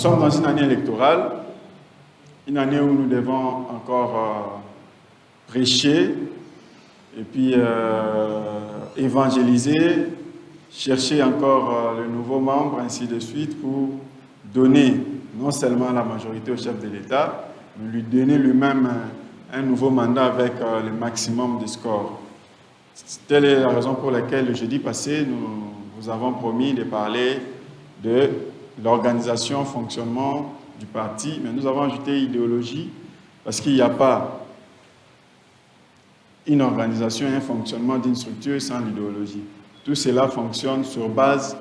sommes dans une année électorale, une année où nous devons encore prêcher et puis évangéliser, chercher encore le nouveau membre, ainsi de suite, pour donner non seulement la majorité au chef de l'État, mais lui donner lui-même un nouveau mandat avec le maximum de scores. Telle est la raison pour laquelle le jeudi passé, nous vous avons promis de parler de l'organisation, fonctionnement du parti, mais nous avons ajouté idéologie parce qu'il n'y a pas une organisation et un fonctionnement d'une structure sans l'idéologie. Tout cela fonctionne sur base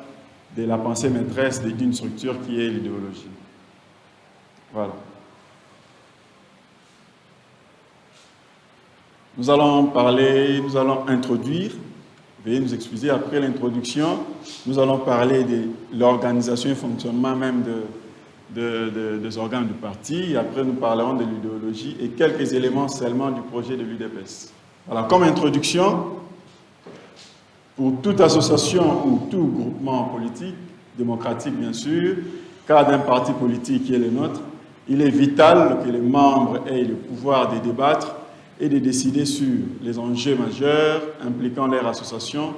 de la pensée maîtresse d'une structure qui est l'idéologie. Voilà. Nous allons introduire, veuillez nous excuser, après l'introduction, nous allons parler de l'organisation et fonctionnement même des organes du parti, et après nous parlerons de l'idéologie et quelques éléments seulement du projet de l'UDPS. Voilà, comme introduction, pour toute association ou tout groupement politique, démocratique bien sûr, cas d'un parti politique qui est le nôtre, il est vital que les membres aient le pouvoir de débattre et de décider sur les enjeux majeurs impliquant leur association,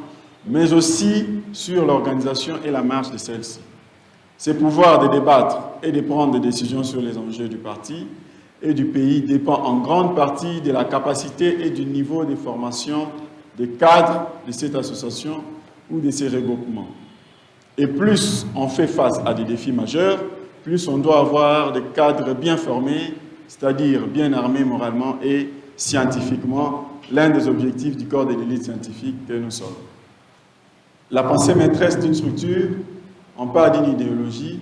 mais aussi sur l'organisation et la marche de celle-ci. Ce pouvoir de débattre et de prendre des décisions sur les enjeux du parti et du pays dépend en grande partie de la capacité et du niveau de formation des cadres de cette association ou de ces regroupements. Et plus on fait face à des défis majeurs, plus on doit avoir des cadres bien formés, c'est-à-dire bien armés moralement et scientifiquement, l'un des objectifs du corps de l'élite scientifique que nous sommes. La pensée maîtresse d'une structure, on parle d'une idéologie,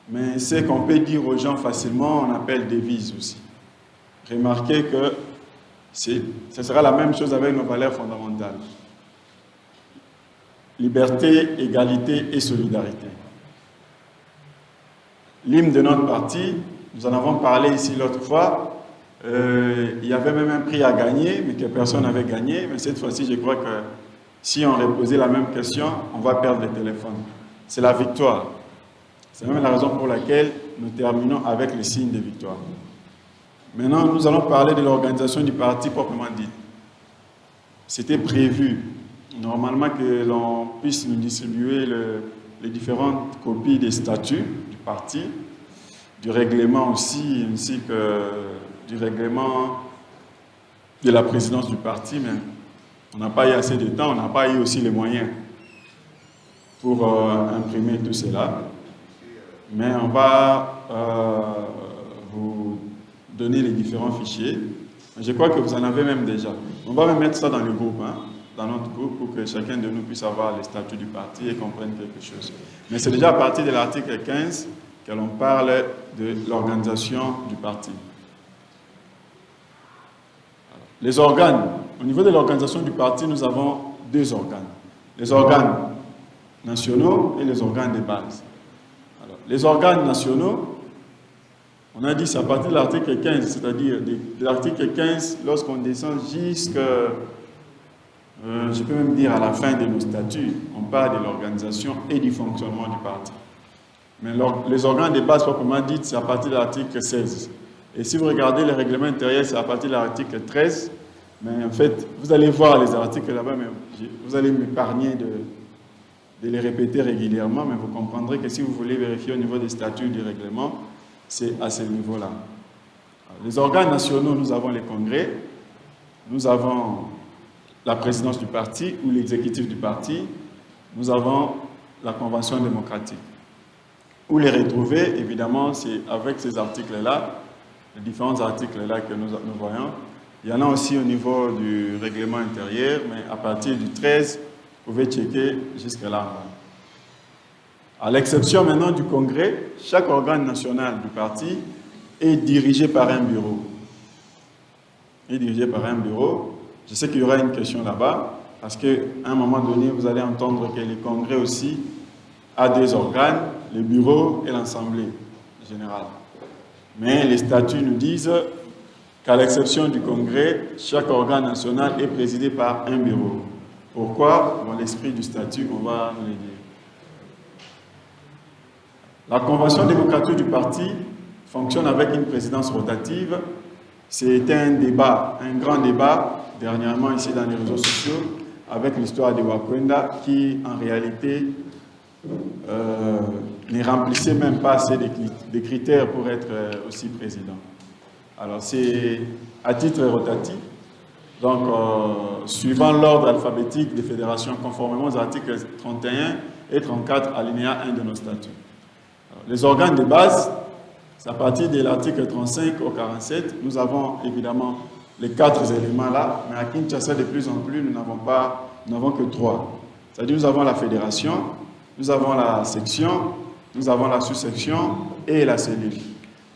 mais ce qu'on peut dire aux gens facilement, on appelle devise aussi. Remarquez que ce sera la même chose avec nos valeurs fondamentales. Liberté, égalité et solidarité. L'hymne de notre parti, nous en avons parlé ici l'autre fois, il y avait même un prix à gagner, mais que personne n'avait gagné. Mais cette fois-ci, je crois que si on reposait la même question, on va perdre le téléphone. C'est la victoire. C'est même la raison pour laquelle nous terminons avec le signe de victoire. Maintenant, nous allons parler de l'organisation du parti proprement dit. C'était prévu, normalement, que l'on puisse nous distribuer les différentes copies des statuts du parti, du règlement aussi, ainsi que du règlement de la présidence du parti, mais on n'a pas eu assez de temps, on n'a pas eu aussi les moyens pour imprimer tout cela. Mais on va vous donner les différents fichiers. Je crois que vous en avez même déjà. On va même mettre ça dans le groupe, dans notre groupe, pour que chacun de nous puisse avoir les statuts du parti et comprenne quelque chose. Mais c'est déjà à partir de l'article 15 que l'on parle de l'organisation du parti. Les organes. Au niveau de l'organisation du parti, nous avons deux organes. Les organes nationaux et les organes de base. Alors, les organes nationaux, on a dit c'est à partir de l'article 15, c'est-à-dire de l'article 15, lorsqu'on descend jusqu'à, je peux même dire à la fin de nos statuts, on parle de l'organisation et du fonctionnement du parti. Mais les organes de base, proprement dit, c'est à partir de l'article 16. Et si vous regardez le règlement intérieur, c'est à partir de l'article 13. Mais en fait, vous allez voir les articles là-bas, mais vous allez m'épargner de les répéter régulièrement, mais vous comprendrez que si vous voulez vérifier au niveau des statuts du règlement, c'est à ce niveau-là. Les organes nationaux, nous avons les congrès, nous avons la présidence du parti ou l'exécutif du parti, nous avons la convention démocratique. Où les retrouver, évidemment, c'est avec ces articles-là, les différents articles-là que nous voyons. Il y en a aussi au niveau du règlement intérieur, mais à partir du 13, vous pouvez checker jusque là. À l'exception maintenant du congrès, chaque organe national du parti est dirigé par un bureau. Je sais qu'il y aura une question là-bas, parce qu'à un moment donné, vous allez entendre que le congrès aussi a deux organes, le bureau et l'assemblée générale. Mais les statuts nous disent qu'à l'exception du congrès, chaque organe national est présidé par un bureau. Pourquoi? Dans l'esprit du statut, on va nous le dire. La convention démocratique du parti fonctionne avec une présidence rotative. C'était un débat, un grand débat, dernièrement ici dans les réseaux sociaux, avec l'histoire de Wakwenda, qui en réalité ne remplissait même pas assez des critères pour être aussi président. Alors c'est à titre rotatif, donc suivant l'ordre alphabétique des fédérations, conformément aux articles 31 et 34 alinéa 1 de nos statuts. Alors, les organes de base, c'est à partir de l'article 35 au 47, nous avons évidemment les 4 éléments là, mais à Kinshasa de plus en plus, nous n'avons que 3. C'est-à-dire nous avons la fédération, nous avons la section, nous avons la sous-section et la cellule.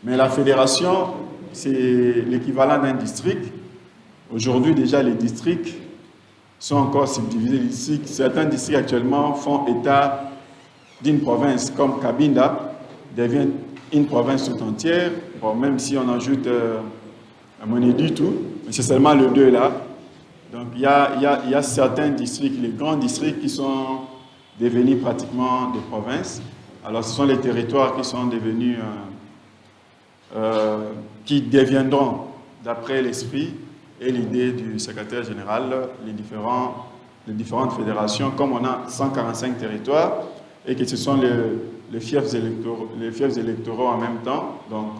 Mais la fédération, c'est l'équivalent d'un district. Aujourd'hui, déjà, les districts sont encore subdivisés. Certains districts actuellement font état d'une province, comme Cabinda devient une province tout entière. Bon, même si on ajoute Monédu tout, mais c'est seulement le 2 là. Donc il y a certains districts, les grands districts qui sont devenus pratiquement des provinces. Alors ce sont les territoires qui sont devenus, qui deviendront, d'après l'esprit et l'idée du secrétaire général, les différentes fédérations, comme on a 145 territoires, et que ce sont les fiefs électoraux en même temps, donc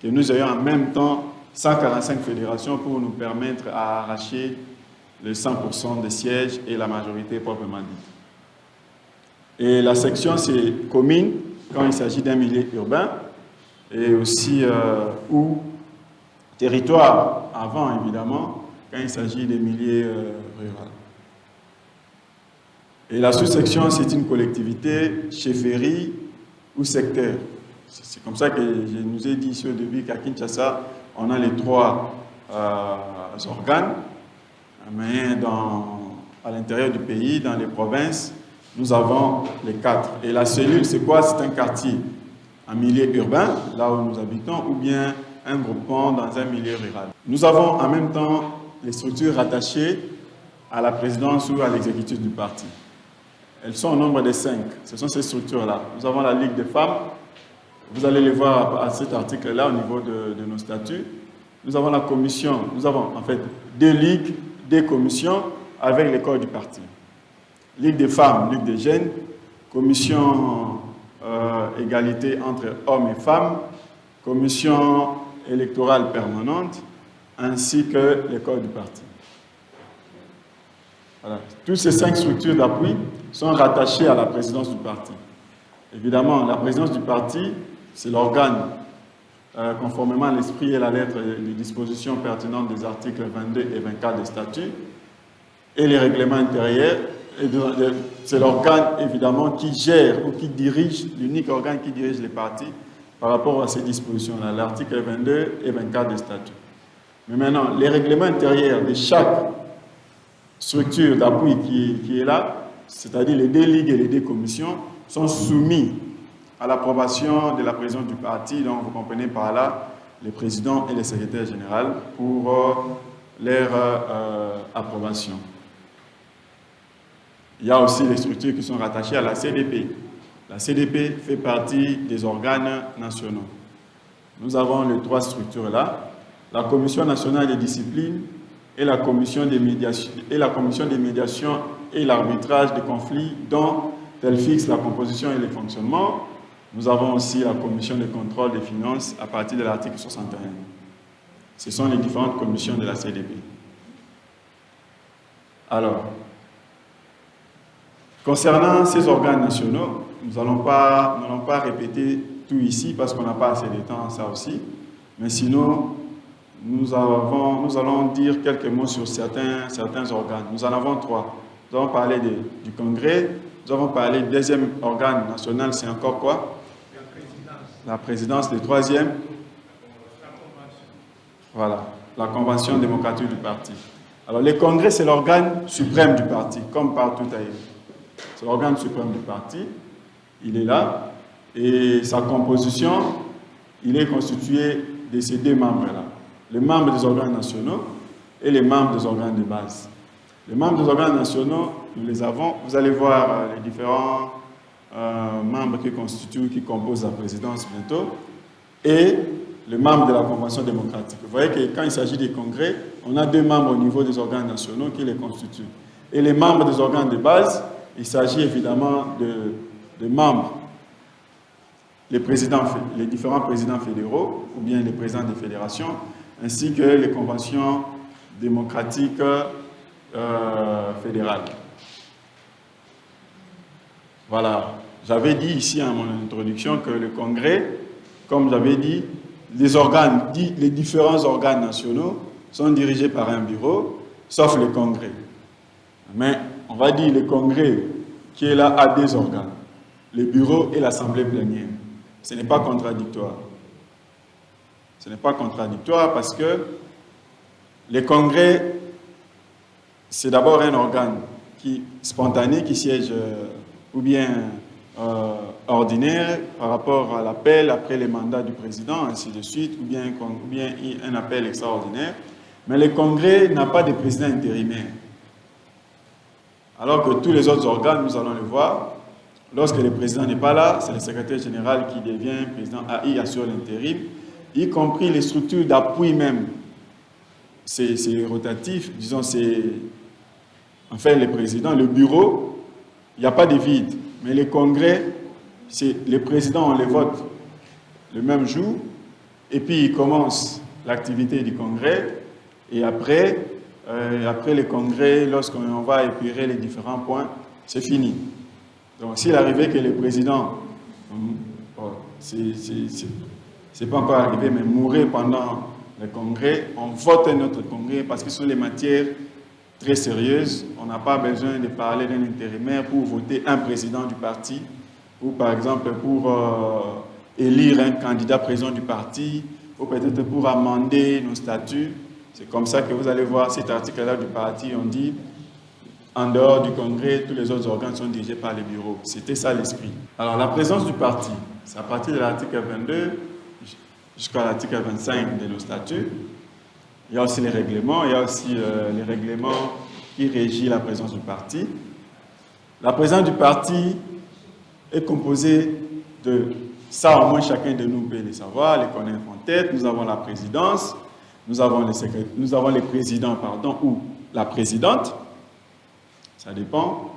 que nous ayons en même temps 145 fédérations pour nous permettre à arracher les 100% des sièges et la majorité proprement dite. Et la section, c'est commune, quand il s'agit d'un milieu urbain, et aussi ou territoire, avant évidemment, quand il s'agit des milieux ruraux. Et la sous-section, c'est une collectivité, chefferie ou secteur. C'est comme ça que je nous ai dit ici au début qu'à Kinshasa, on a les 3 organes, mais à l'intérieur du pays, dans les provinces, nous avons les 4. Et la cellule, c'est quoi? C'est un quartier, un milieu urbain, là où nous habitons, ou bien un groupement dans un milieu rural. Nous avons en même temps les structures rattachées à la présidence ou à l'exécutif du parti. Elles sont au nombre de 5. Ce sont ces structures-là. Nous avons la Ligue des femmes. Vous allez les voir à cet article-là au niveau de nos statuts. Nous avons la commission. Nous avons en fait 2 ligues, 2 commissions avec les corps du parti. Ligue des femmes, Ligue des jeunes, commission égalité entre hommes et femmes, commission électorale permanente, ainsi que les corps du parti. Voilà. Toutes ces 5 structures d'appui sont rattachées à la présidence du parti. Évidemment, la présidence du parti, c'est l'organe, conformément à l'esprit et la lettre des dispositions pertinentes des articles 22 et 24 des statuts, et les règlements intérieurs. C'est l'organe, évidemment, qui gère ou qui dirige, l'unique organe qui dirige les partis par rapport à ces dispositions-là, l'article 22 et 24 des statuts. Mais maintenant, les règlements intérieurs de chaque structure d'appui qui est là, c'est-à-dire les 2 ligues et les 2 commissions, sont soumis à l'approbation de la présidence du parti, donc vous comprenez par là les présidents et les secrétaires généraux pour leur approbation. Il y a aussi les structures qui sont rattachées à la CDP. La CDP fait partie des organes nationaux. Nous avons les 3 structures là, la Commission nationale des disciplines et la Commission des médiations et l'arbitrage des conflits dont elle fixe la composition et le fonctionnement. Nous avons aussi la Commission de contrôle des finances à partir de l'article 61. Ce sont les différentes commissions de la CDP. Alors, concernant ces organes nationaux, nous n'allons pas répéter tout ici parce qu'on n'a pas assez de temps, ça aussi. Mais sinon, nous allons dire quelques mots sur certains organes. Nous en avons 3. Nous avons parlé du Congrès, nous avons parlé du 2e organe national, c'est encore quoi? La présidence. Le 3e? Voilà, la Convention démocratique du parti. Alors, le Congrès, c'est l'organe suprême du parti, comme partout ailleurs. C'est l'organe suprême du parti. Il est là. Et sa composition, il est constitué de ces 2 membres-là. Les membres des organes nationaux et les membres des organes de base. Les membres des organes nationaux, nous les avons. Vous allez voir les différents membres qui composent la présidence bientôt, et le membre de la Convention démocratique. Vous voyez que quand il s'agit des congrès, on a 2 membres au niveau des organes nationaux qui les constituent. Et les membres des organes de base, il s'agit évidemment de membres, les différents présidents fédéraux, ou bien les présidents des fédérations, ainsi que les conventions démocratiques fédérales. Voilà. J'avais dit ici à mon introduction que le congrès, comme j'avais dit, les différents organes nationaux sont dirigés par un bureau, sauf le congrès. Mais on va dire le congrès qui est là a 2 organes, le bureau et l'assemblée plénière. Ce n'est pas contradictoire. Ce n'est pas contradictoire parce que le congrès, c'est d'abord un organe spontané qui siège ou bien ordinaire par rapport à l'appel après les mandats du président, ainsi de suite, ou bien un appel extraordinaire. Mais le congrès n'a pas de président intérimaire. Alors que tous les autres organes, nous allons le voir, lorsque le président n'est pas là, c'est le secrétaire général qui devient président AI, assure l'intérim, y compris les structures d'appui même. C'est rotatif, disons, c'est... Enfin, le président, le bureau, il n'y a pas de vide. Mais les congrès, les présidents, on les vote le même jour, et puis ils commencent l'activité du congrès, et après les congrès, lorsqu'on va épurer les différents points, c'est fini. Donc s'il arrivait que le président, c'est pas encore arrivé, mais mourait pendant le congrès, on vote un autre congrès, parce que ce sont les matières très sérieuses. On n'a pas besoin de parler d'un intérimaire pour voter un président du parti, ou par exemple pour élire un candidat président du parti, ou peut-être pour amender nos statuts. C'est comme ça que vous allez voir cet article-là du parti, on dit, en dehors du congrès, tous les autres organes sont dirigés par les bureaux. C'était ça l'esprit. Alors la présence du parti, c'est à partir de l'article 22 jusqu'à l'article 25 de nos statuts. Il y a aussi les règlements, il y a aussi les règlements qui régissent la présence du parti. La présence du parti est composée de, ça au moins chacun de nous peut le savoir, les connaître en tête. Nous avons la présidence, nous avons les présidents, ou la présidente, ça dépend.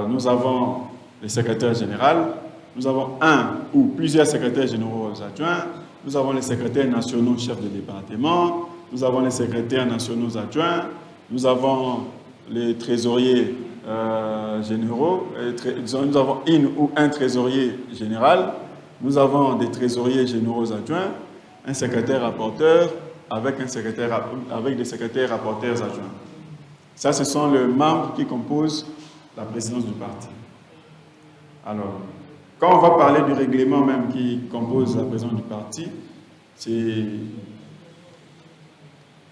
Nous avons le secrétaire général, nous avons un ou plusieurs secrétaires généraux adjoints, nous avons les secrétaires nationaux chefs de département, nous avons les secrétaires nationaux adjoints, nous avons les trésoriers généraux, nous avons une ou un trésorier général, nous avons des trésoriers généraux adjoints, un secrétaire rapporteur avec des secrétaires rapporteurs adjoints. Ça, ce sont les membres qui composent la présidence du parti. Alors, quand on va parler du règlement même qui compose la présidence du parti,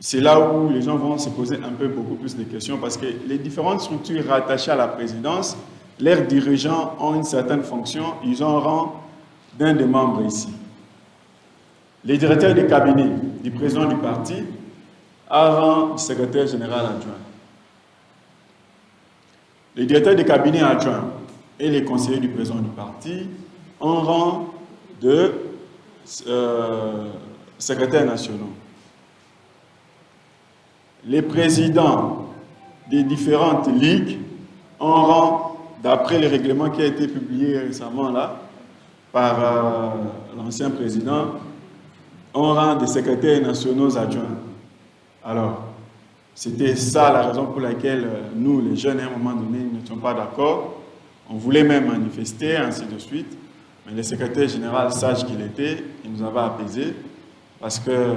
c'est là où les gens vont se poser beaucoup plus de questions parce que les différentes structures rattachées à la présidence, leurs dirigeants ont une certaine fonction, ils ont rang d'un des membres ici. Les directeurs des cabinets du président du parti a rang du secrétaire général adjoint. Les directeurs des cabinets adjoints et les conseillers du président du parti ont rang de secrétaires nationaux. Les présidents des différentes ligues ont rang, d'après le règlement qui a été publié récemment là, par l'ancien président, ont rang des secrétaires nationaux adjoints. Alors, c'était ça la raison pour laquelle nous, les jeunes, à un moment donné, n'étions pas d'accord. On voulait même manifester, ainsi de suite. Mais le secrétaire général, sage qu'il était, il nous avait apaisés parce que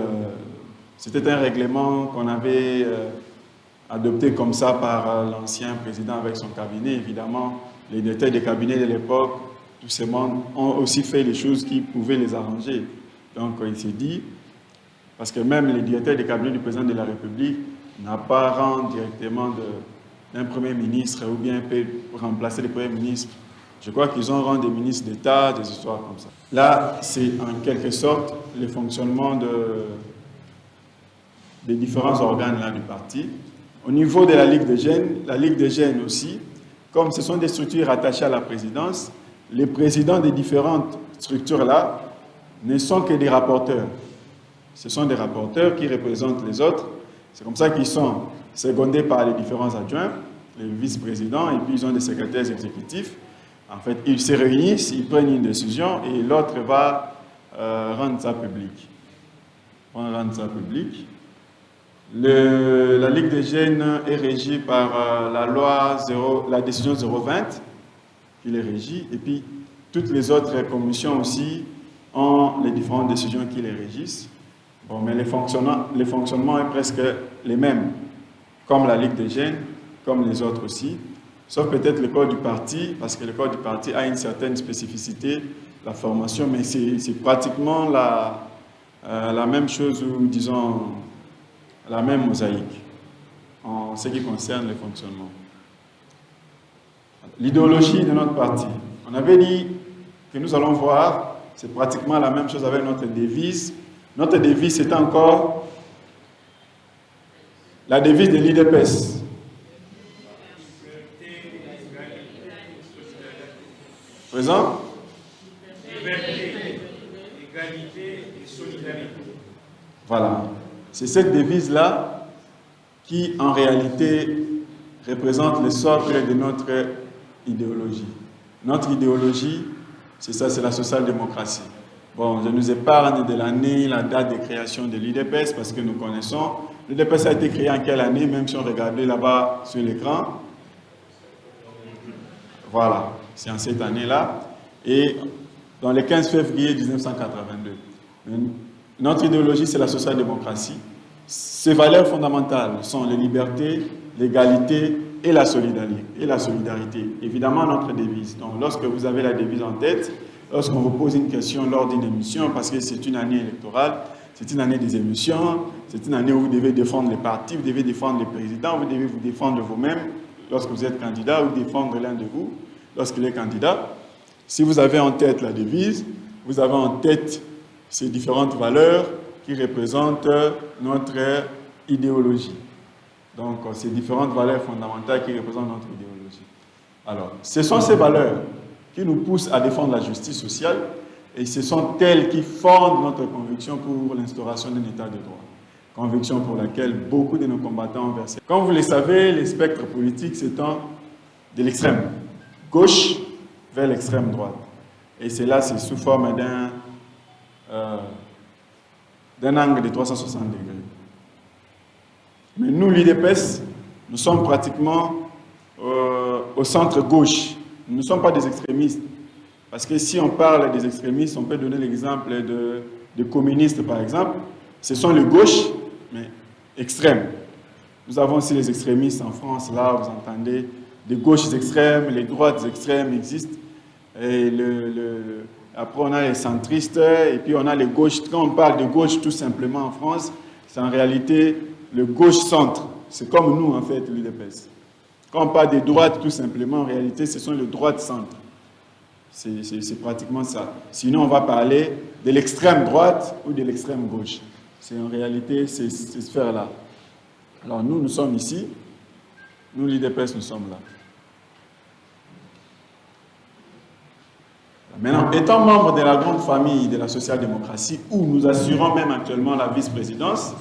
c'était un règlement qu'on avait adopté comme ça par l'ancien président avec son cabinet. Évidemment, les directeurs des cabinets de l'époque, tous ces membres ont aussi fait les choses qui pouvaient les arranger. Donc, il s'est dit, parce que même les directeurs des cabinets du président de la République n'a pas rang directement d'un premier ministre ou bien peut remplacer le premier ministre. Je crois qu'ils ont rang des ministres d'État, des histoires comme ça. Là, c'est en quelque sorte le fonctionnement des différents organes là, du parti. Au niveau de la Ligue des jeunes aussi, comme ce sont des structures rattachées à la présidence, les présidents des différentes structures-là ne sont que des rapporteurs. Ce sont des rapporteurs qui représentent les autres. C'est comme ça qu'ils sont secondés par les différents adjoints, les vice-présidents, et puis ils ont des secrétaires exécutifs. En fait, ils se réunissent, ils prennent une décision et l'autre va rendre ça public. La Ligue des jeunes est régie par la décision 020 qui les régit, et puis toutes les autres commissions aussi ont les différentes décisions qui les régissent. Bon, mais les fonctionnements est presque les mêmes, comme la Ligue des jeunes, comme les autres aussi, sauf peut-être le code du parti, parce que le code du parti a une certaine spécificité, la formation, mais c'est pratiquement la même chose, ou disons, la même mosaïque, en ce qui concerne le fonctionnement. L'idéologie de notre parti. On avait dit que nous allons voir, c'est pratiquement la même chose avec notre devise. Notre devise, c'est encore la devise de l'IDPS. Présent? Liberté, égalité et solidarité. Voilà. C'est cette devise-là qui, en réalité, représente le socle de notre idéologie. Notre idéologie, c'est ça, c'est la social-démocratie. Bon, je nous épargne de l'année, la date de création de l'IDPS, parce que nous connaissons. L'IDPS a été créé en quelle année, même si on regardait là-bas sur l'écran. Voilà, c'est en cette année-là. Et dans le 15 février 1982. Notre idéologie, c'est la social-démocratie. Ses valeurs fondamentales sont les libertés, l'égalité et la solidarité. Évidemment, notre devise. Donc, lorsque vous avez la devise en tête, lorsqu'on vous pose une question lors d'une émission, parce que c'est une année électorale, c'est une année des émissions, c'est une année où vous devez défendre les partis, vous devez défendre les présidents, vous devez vous défendre vous-même lorsque vous êtes candidat, ou défendre l'un de vous lorsqu'il est candidat. Si vous avez en tête la devise, vous avez en tête ces différentes valeurs qui représentent notre idéologie. Donc, ces différentes valeurs fondamentales qui représentent notre idéologie. Alors, ce sont ces valeurs qui nous poussent à défendre la justice sociale, et ce sont elles qui fondent notre conviction pour l'instauration d'un état de droit. Conviction pour laquelle beaucoup de nos combattants ont versé. Comme vous le savez, les spectres politiques s'étendent de l'extrême gauche vers l'extrême droite. Et cela, c'est sous forme d'un angle de 360 degrés. Mais nous, l'IDPS, nous sommes pratiquement au centre gauche. Nous ne sommes pas des extrémistes. Parce que si on parle des extrémistes, on peut donner l'exemple de communistes, par exemple. Ce sont les gauches, mais extrêmes. Nous avons aussi les extrémistes en France. Là, vous entendez des gauches extrêmes, les droites extrêmes existent. Et après, on a les centristes, et puis on a les gauches. Quand on parle de gauche, tout simplement, en France, c'est en réalité le gauche-centre. C'est comme nous, en fait, l'UDPS. Quand on parle des droites, tout simplement, en réalité, ce sont les droites-centre. C'est pratiquement ça. Sinon, on va parler de l'extrême droite ou de l'extrême gauche. C'est en réalité ces sphères-là. Alors, nous sommes ici. Nous, l'UDPS, nous sommes là. Maintenant, étant membre de la grande famille de la social-démocratie, où nous assurons même actuellement la vice-présidence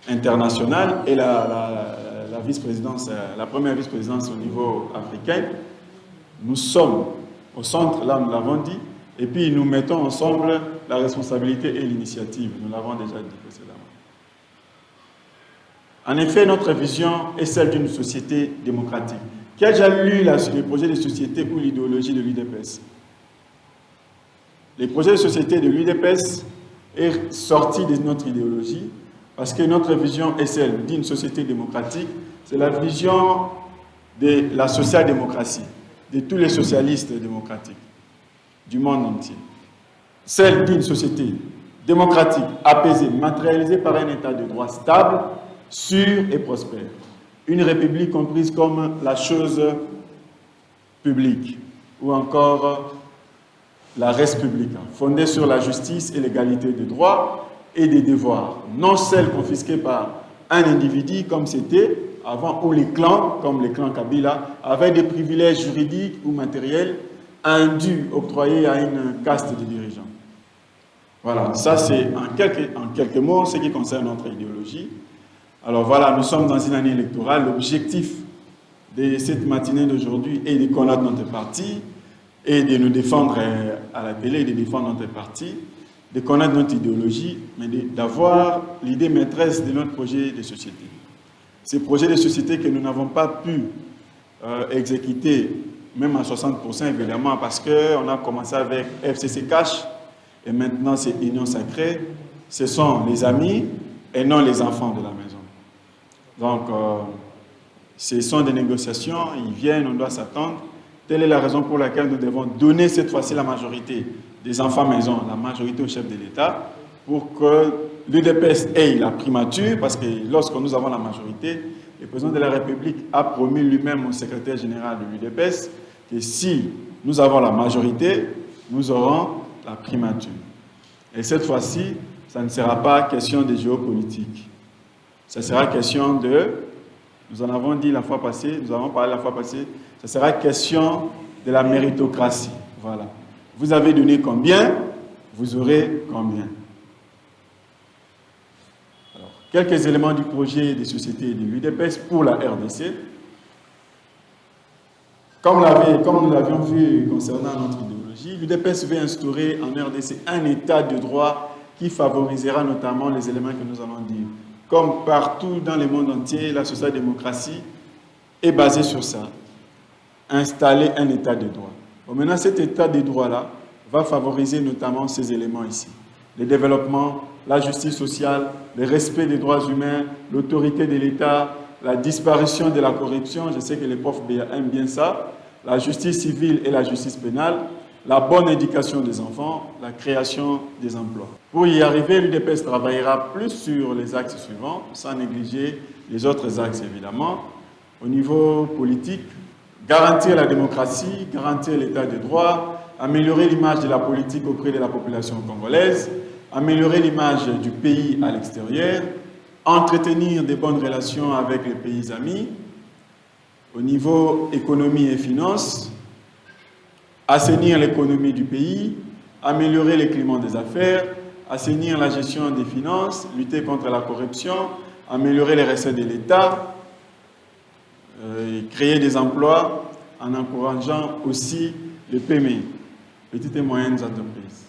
internationale et la vice-présidence, la première vice-présidence au niveau africain, nous sommes au centre, là nous l'avons dit, et puis nous mettons ensemble la responsabilité et l'initiative, nous l'avons déjà dit précédemment. En effet, notre vision est celle d'une société démocratique. Qui a déjà lu le projet de société ou l'idéologie de l'UDPS? Le projet de société de l'UDPS est sorti de notre idéologie parce que notre vision est celle d'une société démocratique. C'est la vision de la social-démocratie, de tous les socialistes démocratiques du monde entier. Celle d'une société démocratique, apaisée, matérialisée par un état de droit stable, sûr et prospère. Une république comprise comme la chose publique, ou encore la res publica, fondée sur la justice et l'égalité des droits et des devoirs, non celle confisquée par un individu comme c'était avant où les clans, comme les clans Kabila, avaient des privilèges juridiques ou matériels indus octroyés à une caste de dirigeants. Voilà, ça c'est en quelques mots ce qui concerne notre idéologie. Alors voilà, nous sommes dans une année électorale. L'objectif de cette matinée d'aujourd'hui est de connaître notre parti et de nous défendre à la télé, de défendre notre parti, de connaître notre idéologie, mais d'avoir l'idée maîtresse de notre projet de société. Ces projets de société que nous n'avons pas pu exécuter, même à 60% évidemment, parce qu'on a commencé avec FCC Cash, et maintenant c'est Union Sacrée. Ce sont les amis et non les enfants de la maison. Donc, ce sont des négociations, ils viennent, on doit s'attendre. Telle est la raison pour laquelle nous devons donner cette fois-ci la majorité des enfants maison, la majorité au chef de l'État, pour que l'UDPS ait la primature, parce que lorsque nous avons la majorité, le président de la République a promis lui-même au secrétaire général de l'UDPS que si nous avons la majorité, nous aurons la primature. Et cette fois-ci, ça ne sera pas question de géopolitique. Ça sera question de, nous en avons dit la fois passée, nous avons parlé la fois passée, ça sera question de la méritocratie. Voilà. Vous avez donné combien, vous aurez combien. Alors, quelques éléments du projet des sociétés de l'UDPS pour la RDC. Comme nous l'avions vu concernant notre idéologie, l'UDPS veut instaurer en RDC un état de droit qui favorisera notamment les éléments que nous allons dire. Comme partout dans le monde entier, la social-démocratie est basée sur ça. Installer un état de droit. Bon, maintenant, cet état de droit-là va favoriser notamment ces éléments ici. Le développement, la justice sociale, le respect des droits humains, l'autorité de l'État, la disparition de la corruption, je sais que les profs aiment bien ça, la justice civile et la justice pénale, la bonne éducation des enfants, la création des emplois. Pour y arriver, l'UDPS travaillera plus sur les axes suivants, sans négliger les autres axes évidemment. Au niveau politique, garantir la démocratie, garantir l'état de droit, améliorer l'image de la politique auprès de la population congolaise, améliorer l'image du pays à l'extérieur, entretenir de bonnes relations avec les pays amis. Au niveau économie et finances, assainir l'économie du pays, améliorer le climat des affaires, assainir la gestion des finances, lutter contre la corruption, améliorer les recettes de l'État, créer des emplois en encourageant aussi les PME, petites et moyennes entreprises.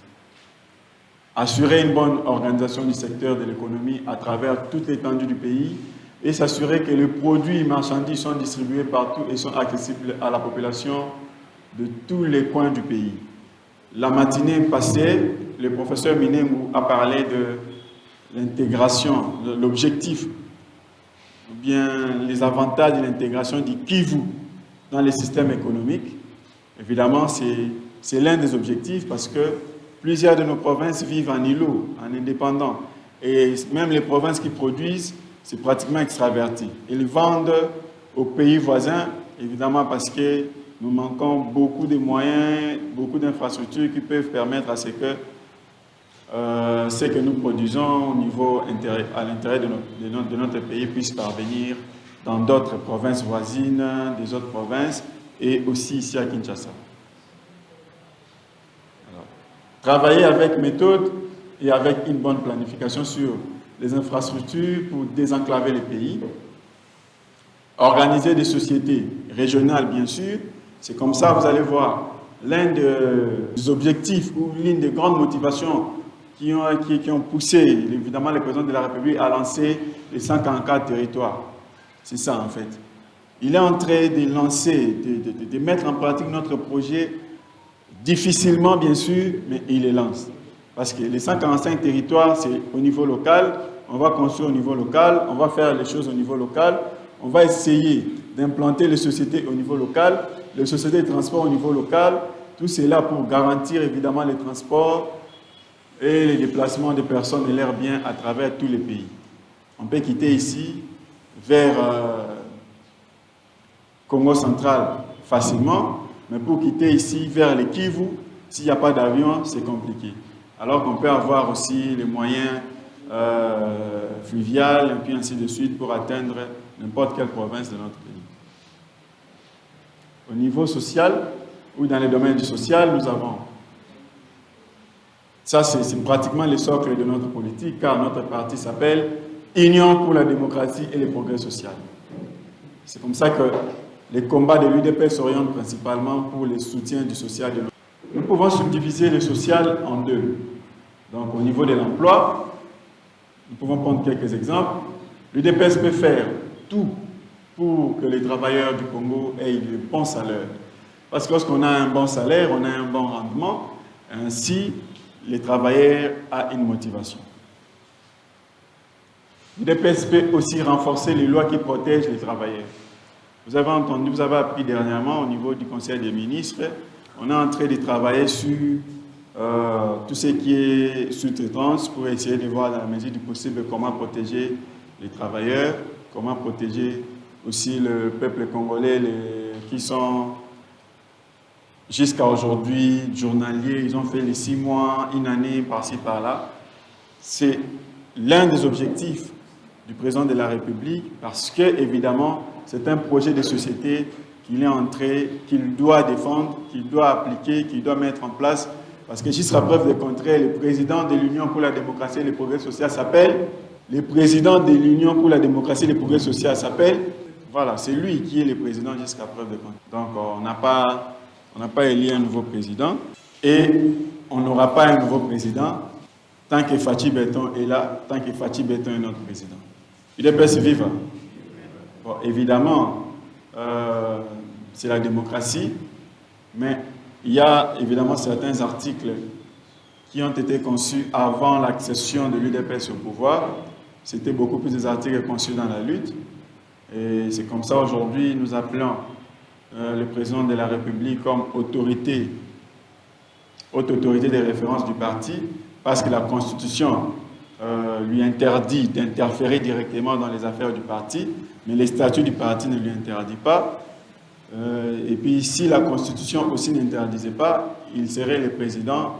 Assurer une bonne organisation du secteur de l'économie à travers toute l'étendue du pays et s'assurer que les produits et marchandises sont distribués partout et sont accessibles à la population de tous les coins du pays. La matinée passée, le professeur Minengu a parlé de l'intégration, de l'objectif, ou bien les avantages de l'intégration du Kivu dans les systèmes économiques. Évidemment, c'est l'un des objectifs parce que plusieurs de nos provinces vivent en îlot, en indépendant. Et même les provinces qui produisent, c'est pratiquement extraverti. Ils vendent aux pays voisins, évidemment parce que nous manquons beaucoup de moyens, beaucoup d'infrastructures qui peuvent permettre à ce que ce que nous produisons au niveau à l'intérieur de notre pays puisse parvenir dans d'autres provinces voisines, des autres provinces, et aussi ici à Kinshasa. Alors, travailler avec méthode et avec une bonne planification sur les infrastructures pour désenclaver les pays, organiser des sociétés régionales bien sûr, c'est comme ça vous allez voir l'un des objectifs ou l'une des grandes motivations qui ont poussé évidemment le président de la République à lancer les 144 territoires. C'est ça en fait. Il est en train de lancer, de mettre en pratique notre projet difficilement bien sûr, mais il les lance. Parce que les 145 territoires, c'est au niveau local, on va construire au niveau local, on va faire les choses au niveau local, on va essayer d'implanter les sociétés au niveau local, les sociétés de transport au niveau local, tout cela pour garantir évidemment les transports et les déplacements des personnes et leurs biens à travers tous les pays. On peut quitter ici vers Congo central facilement, mais pour quitter ici vers le Kivu, s'il n'y a pas d'avion, c'est compliqué. Alors qu'on peut avoir aussi les moyens fluviales et puis ainsi de suite pour atteindre n'importe quelle province de notre pays. Au niveau social, ou dans les domaines du social, nous avons... Ça, c'est pratiquement le socle de notre politique, car notre parti s'appelle Union pour la démocratie et le progrès social. C'est comme ça que les combats de l'UDP s'orientent principalement pour le soutien du social. Nous pouvons subdiviser le social en deux. Donc, au niveau de l'emploi, nous pouvons prendre quelques exemples. L'UDPS peut faire tout pour que les travailleurs du Congo aient de bons salaires. Parce que lorsqu'on a un bon salaire, on a un bon rendement, ainsi les travailleurs ont une motivation. L'UDPS peut aussi renforcer les lois qui protègent les travailleurs. Vous avez entendu, vous avez appris dernièrement au niveau du Conseil des ministres, on est en train de travailler sur tout ce qui est sous-traitance pour essayer de voir dans la mesure du possible comment protéger les travailleurs, comment protéger aussi le peuple congolais qui sont jusqu'à aujourd'hui journaliers, ils ont fait les 6 mois, une année par-ci par-là. C'est l'un des objectifs du président de la République parce que, évidemment, c'est un projet de société qu'il est entré, qu'il doit défendre, qu'il doit appliquer, qu'il doit mettre en place. Parce que jusqu'à preuve de contraire, le président de l'Union pour la démocratie et le progrès social s'appelle, voilà, c'est lui qui est le président jusqu'à preuve de contraire. Donc, on n'a pas élu un nouveau président et on n'aura pas un nouveau président tant que Fachi Béton est là, tant que Fachi Béton est notre président. UDPS vive. Bon, évidemment, c'est la démocratie, mais il y a évidemment certains articles qui ont été conçus avant l'accession de l'UDPS au pouvoir. C'était beaucoup plus des articles conçus dans la lutte. Et c'est comme ça aujourd'hui, nous appelons le président de la République comme haute autorité de référence du parti, parce que la Constitution lui interdit d'interférer directement dans les affaires du parti, mais les statuts du parti ne lui interdisent pas. Et puis, si la Constitution aussi n'interdisait pas, il serait le président.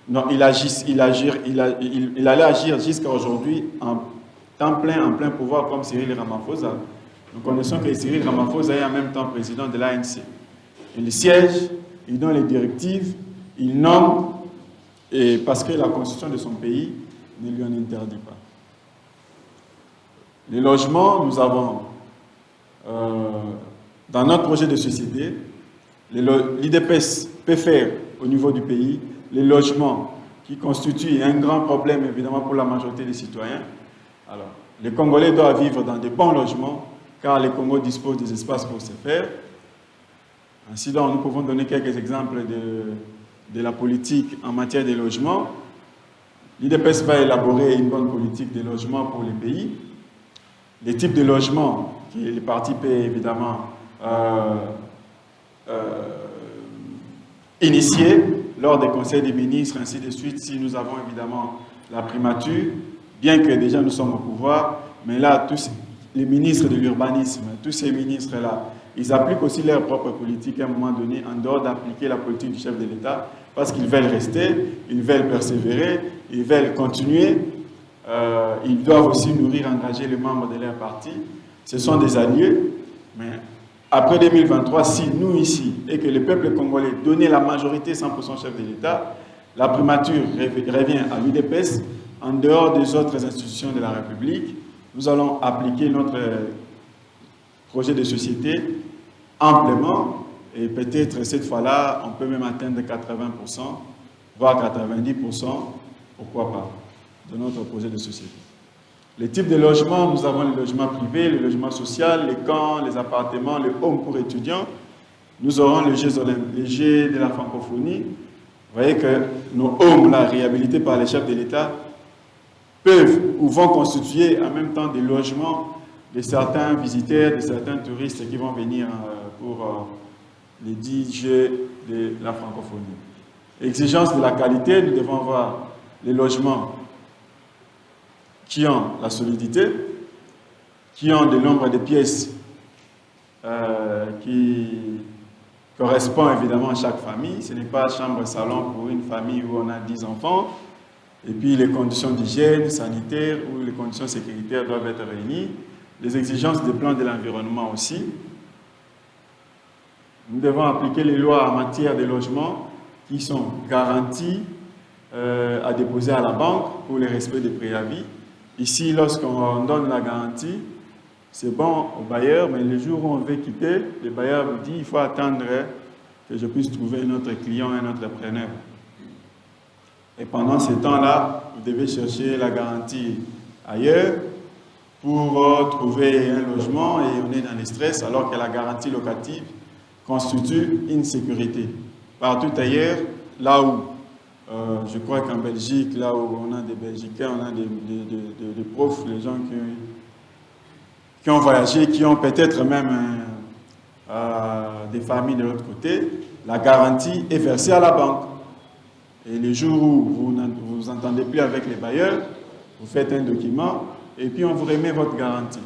Non, il allait agir jusqu'à aujourd'hui en plein pouvoir comme Cyril Ramaphosa. Nous connaissons que Cyril Ramaphosa est en même temps président de l'ANC. Il siège, il donne les directives, il nomme, et parce que la constitution de son pays ne lui en interdit pas. Les logements, nous avons, dans notre projet de société, l'IDPS peut faire au niveau du pays les logements qui constituent un grand problème évidemment pour la majorité des citoyens. Alors, les Congolais doivent vivre dans de bons logements car les Congos disposent des espaces pour se faire. Ainsi donc, nous pouvons donner quelques exemples de la politique en matière de logement. L'IDPS va élaborer une bonne politique de logement pour les pays. Les types de logements que les partis peuvent évidemment initier lors des conseils des ministres, ainsi de suite, si nous avons évidemment la primature, bien que déjà nous sommes au pouvoir, mais là, tous les ministres de l'urbanisme, tous ces ministres-là, ils appliquent aussi leur propre politique à un moment donné, en dehors d'appliquer la politique du chef de l'État, parce qu'ils veulent rester, ils veulent persévérer, ils veulent continuer, ils doivent aussi nourrir, engager les membres de leur parti. Ce sont des alliés, mais après 2023, si nous ici, et que le peuple congolais donnait la majorité 100% chef de l'État, la primature revient à l'UDPS, en dehors des autres institutions de la République, nous allons appliquer notre projet de société amplement, et peut-être cette fois-là, on peut même atteindre 80%, voire 90%, pourquoi pas, de notre projet de société. Les types de logements, nous avons les logements privés, les logements sociaux, les camps, les appartements, les homes pour étudiants. Nous aurons les Jeux de la francophonie. Vous voyez que nos homes, là, réhabilités par les chefs de l'État, peuvent ou vont constituer en même temps des logements de certains visiteurs, de certains touristes qui vont venir pour les 10 Jeux de la francophonie. Exigence de la qualité, nous devons voir les logements qui ont la solidité, qui ont le nombre de pièces qui correspond évidemment à chaque famille. Ce n'est pas chambre-salon pour une famille où on a 10 enfants. Et puis les conditions d'hygiène sanitaire ou les conditions sécuritaires doivent être réunies. les exigences des plans de l'environnement aussi. Nous devons appliquer les lois en matière de logement qui sont garanties à déposer à la banque pour le respect des préavis. Ici, lorsqu'on donne la garantie, c'est bon au bailleur, mais le jour où on veut quitter, le bailleur vous dit il faut attendre que je puisse trouver un autre client, un autre preneur. Et pendant ce temps-là, vous devez chercher la garantie ailleurs pour trouver un logement et on est dans le stress alors que la garantie locative constitue une sécurité. Partout ailleurs, là où, je crois qu'en Belgique, là où on a des Belgicains, on a des profs, les gens qui ont voyagé, qui ont peut-être même des familles de l'autre côté, la garantie est versée à la banque. Et le jour où vous vous entendez plus avec les bailleurs, vous faites un document et puis on vous remet votre garantie.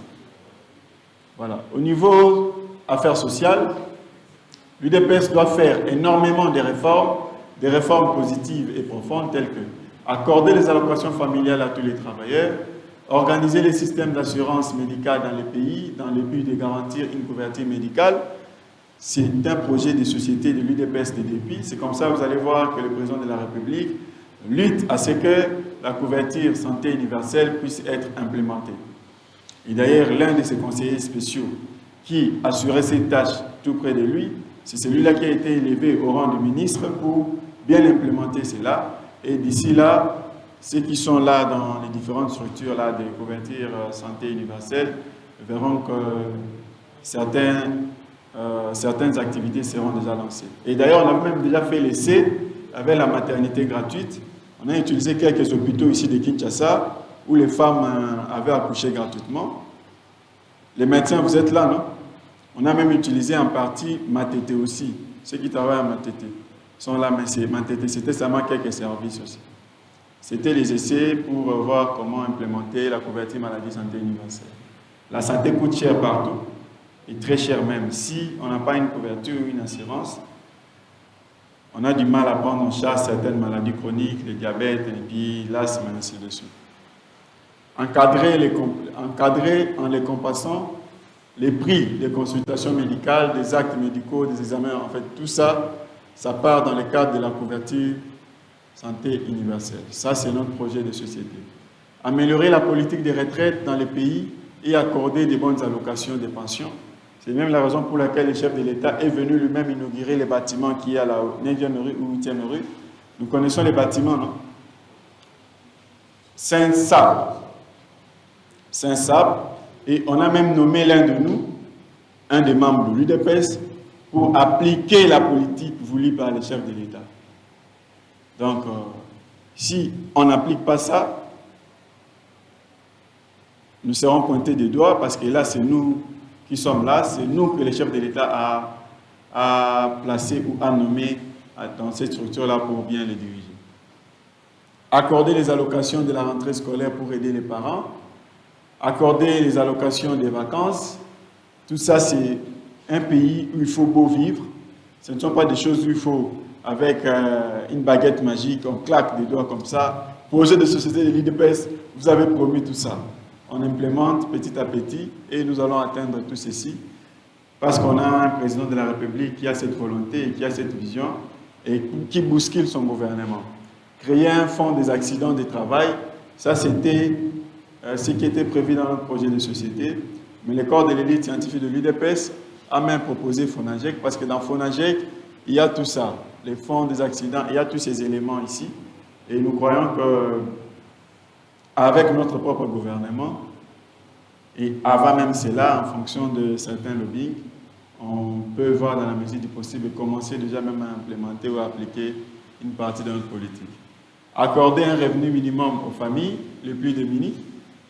Voilà. Au niveau affaires sociales, l'UDPS doit faire énormément de réformes positives et profondes telles que accorder les allocations familiales à tous les travailleurs, organiser les systèmes d'assurance médicale dans les pays dans le but de garantir une couverture médicale. C'est un projet de société de l'UDPS de dépit. C'est comme ça que vous allez voir que le président de la République lutte à ce que la couverture santé universelle puisse être implémentée. Et d'ailleurs, l'un de ses conseillers spéciaux qui assurait ces tâches tout près de lui, c'est celui-là qui a été élevé au rang de ministre pour bien implémenter cela. Et d'ici là, ceux qui sont là dans les différentes structures là, de couverture santé universelle verront que certaines activités seront déjà lancées. Et d'ailleurs, on a même déjà fait l'essai avec la maternité gratuite. On a utilisé quelques hôpitaux ici de Kinshasa où les femmes avaient accouché gratuitement. Les médecins, vous êtes là, non? On a même utilisé en partie Matete aussi. Ceux qui travaillent à Matete sont là, mais c'est Matete, c'était seulement quelques services aussi. C'était les essais pour voir comment implémenter la couverture maladie santé universelle. La santé coûte cher partout, et très cher même. Si on n'a pas une couverture ou une assurance, on a du mal à prendre en charge certaines maladies chroniques, le diabète, et puis l'asthme, et ainsi de suite. Encadrer en les compassant les prix des consultations médicales, des actes médicaux, des examens, en fait, tout ça, ça part dans le cadre de la couverture santé universelle. Ça, c'est notre projet de société. Améliorer la politique des retraites dans les pays et accorder des bonnes allocations des pensions. C'est même la raison pour laquelle le chef de l'État est venu lui-même inaugurer les bâtiments qui est à la 9e rue ou 8e rue. Nous connaissons les bâtiments, non? Saint-Sab. Saint-Sab. Et on a même nommé l'un de nous, un des membres de l'UDPS, pour appliquer la politique voulue par le chef de l'État. Donc, si on n'applique pas ça, nous serons pointés des doigts parce que là, c'est nous qui sommes là, c'est nous que le chef de l'État a placé ou a nommé dans cette structure-là pour bien les diriger. Accorder les allocations de la rentrée scolaire pour aider les parents, accorder les allocations des vacances, tout ça, c'est un pays où il faut beau vivre. Ce ne sont pas des choses où il faut, avec une baguette magique, on claque des doigts comme ça. Projet de société de l'UDPS, vous avez promis tout ça. On implémente petit à petit et nous allons atteindre tout ceci parce qu'on a un président de la République qui a cette volonté et qui a cette vision et qui bouscule son gouvernement. Créer un fonds des accidents de travail, ça c'était ce qui était prévu dans notre projet de société. Mais le corps de l'élite scientifique de l'UDPS a même proposé FONAGEC parce que dans FONAGEC, il y a tout ça, les fonds des accidents, il y a tous ces éléments ici. Et nous croyons qu'avec notre propre gouvernement, et avant même cela, en fonction de certains lobbying, on peut voir dans la mesure du possible et commencer déjà même à implémenter ou à appliquer une partie de notre politique. Accorder un revenu minimum aux familles les plus démunies,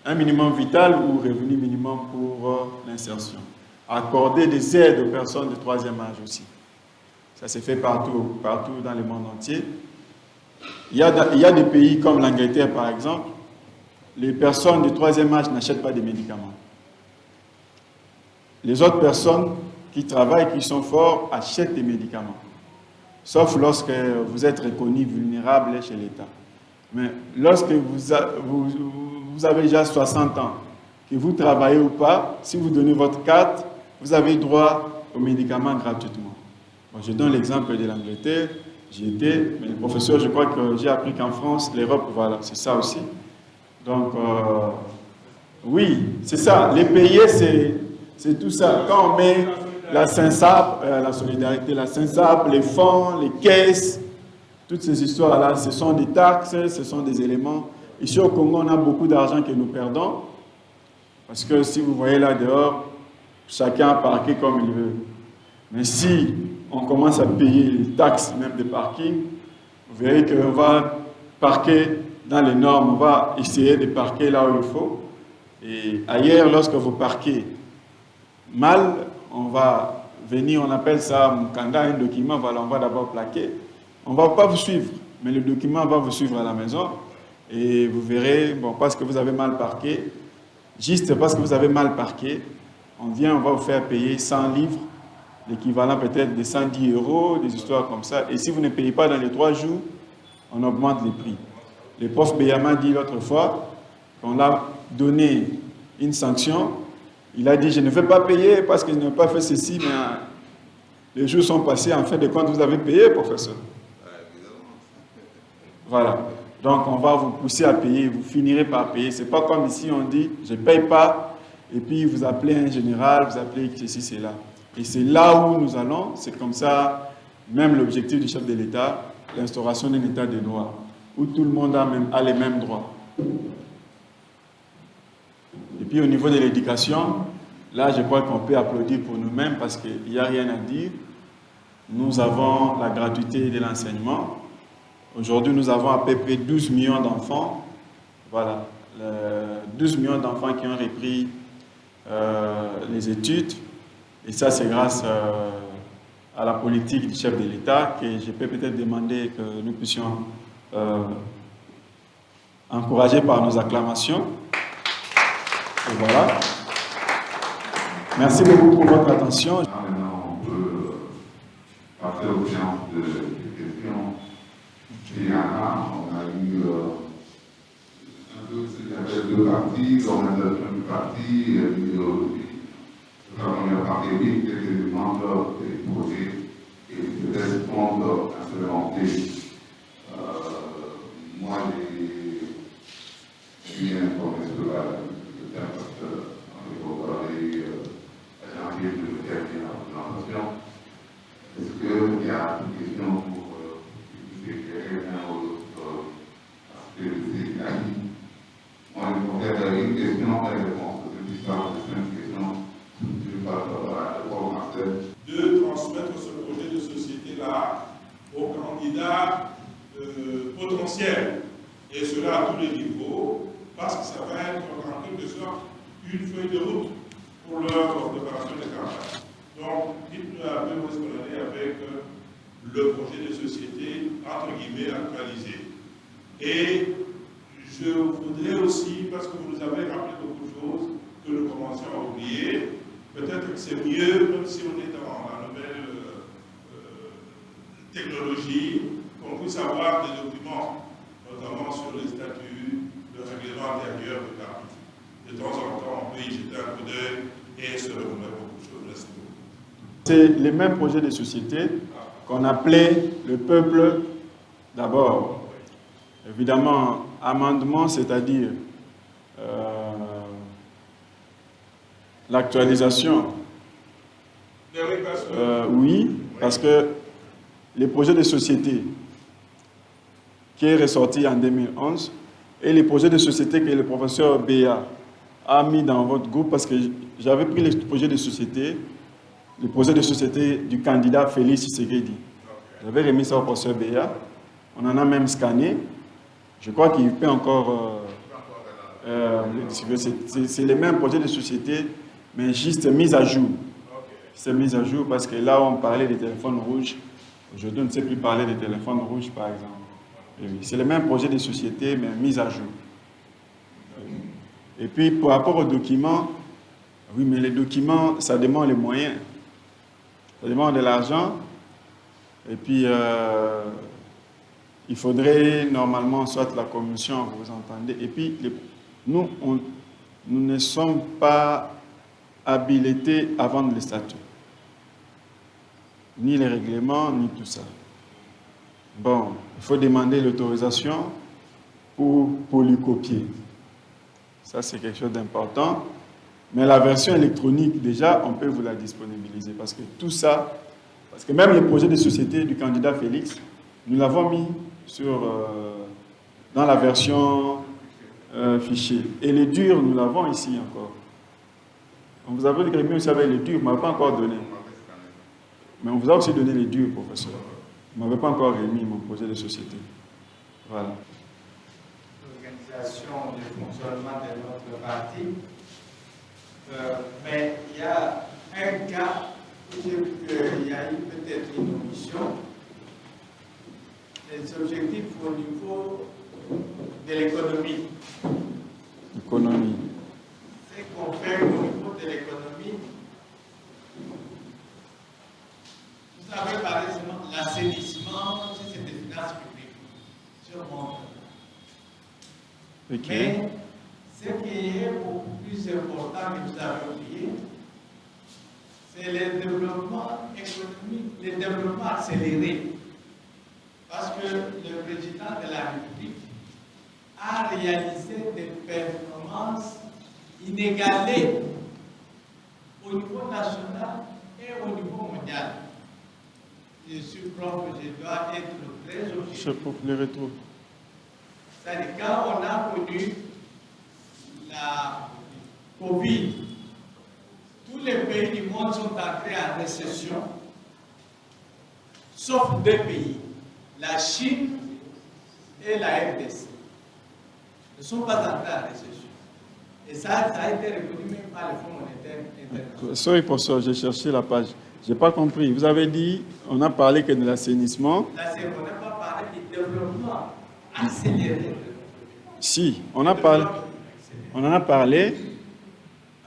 un minimum vital ou revenu minimum pour l'insertion. Accorder des aides aux personnes de troisième âge aussi. Ça s'est fait partout dans le monde entier. Il y a des pays comme l'Angleterre, par exemple, les personnes de troisième âge n'achètent pas de médicaments. Les autres personnes qui travaillent, qui sont forts, achètent des médicaments. Sauf lorsque vous êtes reconnu vulnérable chez l'État. Mais lorsque vous avez déjà 60 ans, que vous travaillez ou pas, si vous donnez votre carte, vous avez droit aux médicaments gratuitement. Bon, je donne l'exemple de l'Angleterre. J'y étais, mais le professeur, je crois que j'ai appris qu'en France, l'Europe, voilà, c'est ça aussi. Donc, oui, c'est ça. Les payer, c'est tout ça. Quand on met la SINSAP, la solidarité, la SINSAP, les fonds, les caisses, toutes ces histoires-là, ce sont des taxes, ce sont des éléments. Ici au Congo, on a beaucoup d'argent que nous perdons. Parce que si vous voyez là dehors, chacun a parqué comme il veut. Mais si on commence à payer les taxes même de parking, vous verrez qu'on va parquer dans les normes, on va essayer de parquer là où il faut. Et ailleurs, lorsque vous parquez mal, on va venir, on appelle ça Mukanda, un document, voilà, on va d'abord plaquer. On ne va pas vous suivre, mais le document va vous suivre à la maison. Et vous verrez, bon, parce que vous avez mal parqué, juste parce que vous avez mal parqué, on vient, on va vous faire payer 100 livres, l'équivalent peut-être de 110 €, des histoires comme ça. Et si vous ne payez pas dans les 3 jours, on augmente les prix. Le prof Beyama dit l'autre fois qu'on l'a donné une sanction. Il a dit, je ne vais pas payer parce que je n'ai pas fait ceci, mais les jours sont passés. En fin de compte, vous avez payé, professeur. Voilà. Donc, on va vous pousser à payer. Vous finirez par payer. Ce n'est pas comme ici, on dit, je ne paye pas. Et puis, vous appelez un général, vous appelez ceci, c'est là. Et c'est là où nous allons. C'est comme ça, même l'objectif du chef de l'État, l'instauration d'un État de droit, où tout le monde a les mêmes droits. Et puis au niveau de l'éducation, là je crois qu'on peut applaudir pour nous-mêmes parce qu'il n'y a rien à dire. Nous avons la gratuité de l'enseignement. Aujourd'hui nous avons à peu près 12 millions d'enfants. Voilà, 12 millions d'enfants qui ont repris les études. Et ça c'est grâce à la politique du chef de l'État que je peux peut-être demander que nous puissions encourager par nos acclamations. Et voilà. Merci beaucoup pour votre attention. Maintenant, on peut passer aux séances de questions. Et on a eu deux parties, l'organisation du parti et l'idéologie. La première partie, oui, quelques membres des projets et de répondre à ce volonté. Moi, je suis informé sur le thème parce qu'on est parlé à janvier de terminer la présentation. Est-ce qu'il y a une question pour éclairer un ou l'autre aspect de ces avis? Moi, je vais faire une question et une réponse. C'est une histoire de 5 questions. Je passe à la master. De transmettre ce projet de société-là aux candidats potentiels, et cela à tous les niveaux, parce que ça va être en quelque sorte une feuille de route pour leur préparation de campagne. Donc, dites-nous un peu où est-ce qu'on en est avec le projet de société, entre guillemets, actualisé. Et je voudrais aussi, parce que vous nous avez rappelé beaucoup de choses que nous commençons à oublier, peut-être que c'est mieux, même si on est dans la nouvelle technologie, qu'on puisse avoir des documents, notamment sur les statuts, le règlement intérieur de l'art. De temps en temps, on peut y jeter un coup d'œil et se remettre beaucoup de choses. Merci beaucoup. C'est les mêmes projets de société qu'on appelait le peuple d'abord. Évidemment, amendement, c'est-à-dire l'actualisation. Oui, parce que les projets de société qui est ressorti en 2011 et les projets de société que le professeur Béa a mis dans votre groupe, parce que j'avais pris les projets de société, le projet de société du candidat Félix Tshisekedi. J'avais remis ça au professeur Béa. On en a même scanné. Je crois qu'il peut encore... c'est les mêmes projets de société, mais juste mise à jour. C'est mise à jour parce que là, on parlait des téléphones rouges. Aujourd'hui, on ne sait plus parler des téléphones rouges, par exemple. C'est le même projet de société, mais mis à jour. Et puis, par rapport aux documents, oui, mais les documents, ça demande les moyens. Ça demande de l'argent. Et puis, il faudrait normalement, soit la commission, vous entendez. Et puis, nous, nous ne sommes pas habilités à vendre les statuts. Ni les règlements, ni tout ça. Bon, il faut demander l'autorisation pour polycopier. Ça, c'est quelque chose d'important. Mais la version électronique, déjà, on peut vous la disponibiliser. Parce que tout ça, parce que même le projet de société du candidat Félix, nous l'avons mis dans la version fichier. Et les durs, nous l'avons ici encore. On vous avait remis aussi avec les durs, on ne m'a pas encore donné. Mais on vous a aussi donné les durs, professeur. Vous ne m'avez pas encore remis mon projet de société. Voilà. L'organisation du fonctionnement de notre parti. Mais il y a un cas où j'ai vu qu'il y a eu peut-être une omission. Les objectifs au niveau de l'économie. Économie. Ce qu'on fait au niveau de l'économie, vous avez parlé seulement de l'assainissement, si c'est des finances publiques. Je montre. Okay. Mais ce qui est beaucoup plus important que vous avez oublié, c'est le développement économique, le développement accéléré. Parce que le président de la République a réalisé des performances inégalées au niveau national et au niveau mondial. Je suis prof, je dois être très objectif. Je peux les retours. C'est-à-dire quand on a connu la Covid, tous les pays du monde sont entrés en récession, sauf deux pays, la Chine et la RDC. Ne sont pas entrés en récession. Et ça a été reconnu même par le Fonds monétaire international. Sorry pour ça, j'ai cherché la page. Je n'ai pas compris. Vous avez dit, on a parlé que de l'assainissement. On n'a pas parlé du développement accéléré. Si, on en a parlé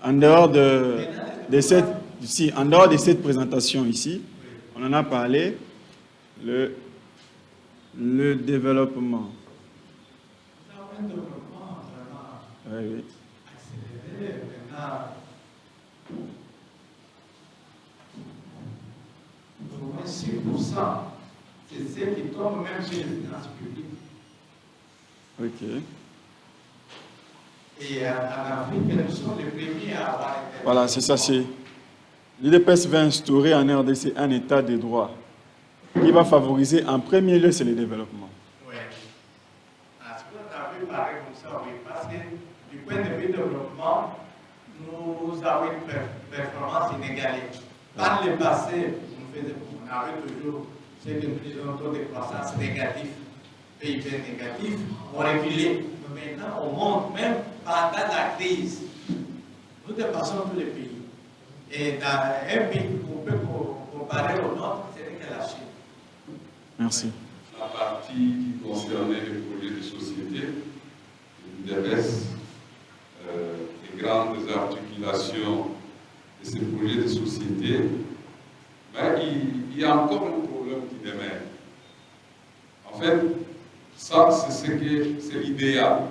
en dehors de cette présentation ici. On en a parlé, le développement. Un développement vraiment Oui. accéléré maintenant. Au moins 6%, c'est ce qui tombe même sur les finances publiques. Ok. Et en Afrique, nous sommes les premiers à avoir été. Voilà, c'est ça. L'UDPS va instaurer en RDC un état de droit qui va favoriser en premier lieu, c'est le développement. Oui. Parce qu'on a vu parler comme ça, oui. Parce que du point de vue développement, nous avons une performance inégalée. Par le passé, on avait toujours ce que nous disons taux de croissance négatif, PIB négatif, on reculait. Mais maintenant, on monte même pendant la crise. Nous dépassons tous les pays. Et dans un pays qu'on peut comparer au nôtre, c'est que la Chine. Merci. La partie qui concernait les projets de société, l'UDPS, les grandes articulations de ces projets de société, mais il y a encore un problème qui demeure. En fait, ça, c'est l'idéal,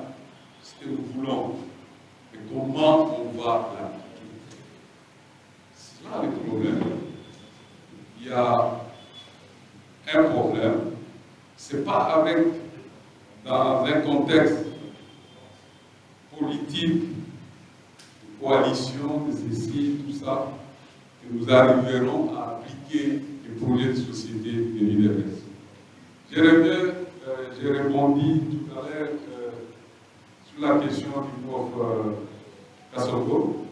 ce que nous voulons. Mais comment on va l'appliquer? C'est là le problème. Il y a un problème. Ce n'est pas dans un contexte politique, de coalition, de ceci, tout ça, que nous arriverons à appliquer les projets de société de l'UDPS. J'ai répondu tout à l'heure sur la question du prof Kassoko.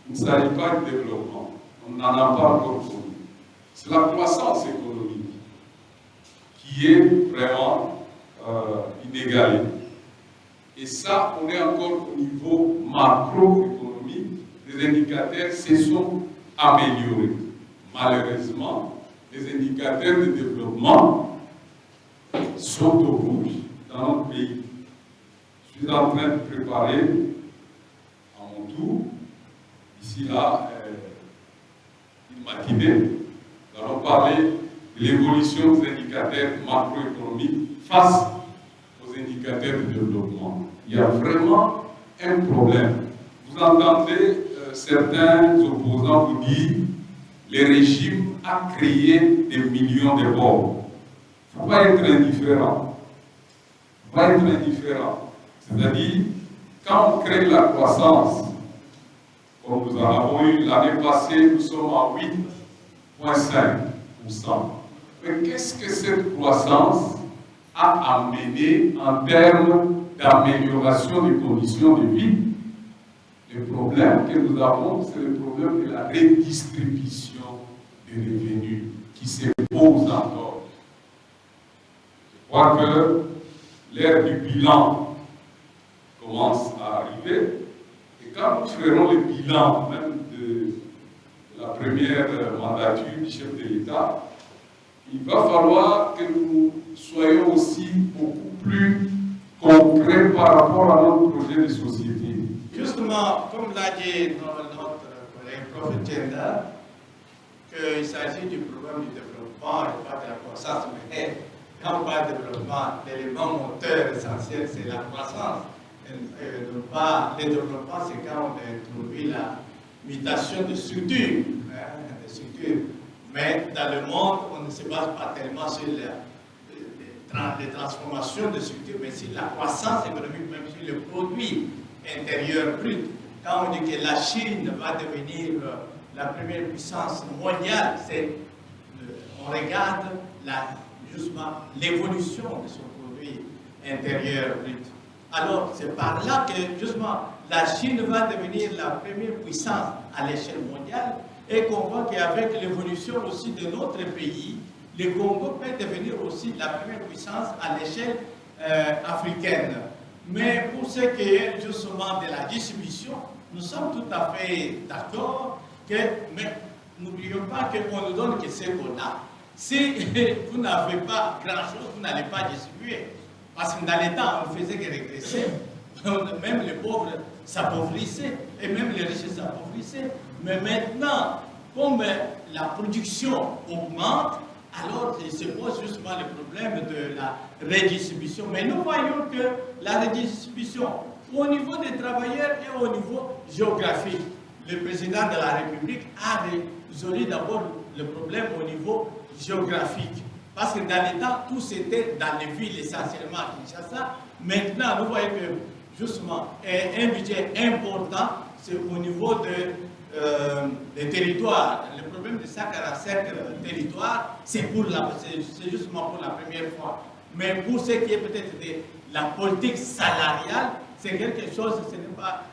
Il ne s'agit pas de développement. On n'en a pas encore connu. C'est la croissance économique qui est vraiment inégalée. Et ça, on est encore au niveau macroéconomique. Les indicateurs se sont améliorés. Malheureusement, les indicateurs de développement sont au rouge dans notre pays. Je suis en train de préparer à mon tour, ici là, une matinée, nous allons parler de l'évolution des indicateurs macroéconomiques face aux indicateurs de développement. Il y a vraiment un problème. vous entendez certains opposants vous dire le régime a créé des millions de morts. Il ne faut pas être indifférent. Il ne faut pas être indifférent. C'est-à-dire, quand on crée la croissance, comme nous en avons eu l'année passée, nous sommes à 8,5%. Mais qu'est-ce que cette croissance a amené en termes d'amélioration des conditions de vie? Le problème que nous avons, c'est le problème de la redistribution des revenus qui se pose encore. Je crois que l'ère du bilan commence à arriver. Et quand nous ferons le bilan même de la première mandature du chef de l'État, il va falloir que nous soyons aussi beaucoup plus concrets par rapport à notre projet de société. Justement, comme l'a dit notre collègue Prof. Tchenda, qu'il s'agit du problème du développement et pas de la croissance, mais quand on parle de développement, l'élément moteur essentiel, c'est la croissance. Le développement, c'est quand on a trouvé la mutation de structure. Mais dans le monde, on ne se base pas tellement sur les transformations de structure, mais sur la croissance économique, même sur le produit intérieur brut. Quand on dit que la Chine va devenir la première puissance mondiale, on regarde justement l'évolution de son produit intérieur brut. Alors, c'est par là que, justement, la Chine va devenir la première puissance à l'échelle mondiale et qu'on voit qu'avec l'évolution aussi de notre pays, le Congo peut devenir aussi la première puissance à l'échelle africaine. Mais pour ce qui est justement de la distribution, nous sommes tout à fait d'accord que, mais n'oublions pas qu'on nous donne que ce qu'on a. Si vous n'avez pas grand-chose, vous n'allez pas distribuer. Parce que dans les temps, on ne faisait que régresser. Même les pauvres s'appauvrissaient et même les riches s'appauvrissaient. Mais maintenant, comme la production augmente, alors il se pose justement le problème de la redistribution. Mais nous voyons que la redistribution, au niveau des travailleurs et au niveau géographique, le président de la République a résolu d'abord le problème au niveau géographique. Parce que dans les temps, tout c'était dans les villes essentiellement à Kinshasa. Maintenant, nous voyons que justement, un budget important, c'est au niveau des territoires. Le problème de 145 territoires, c'est justement pour la première fois. Mais pour ce qui est peut-être de la politique salariale, c'est quelque chose, ce n'est pas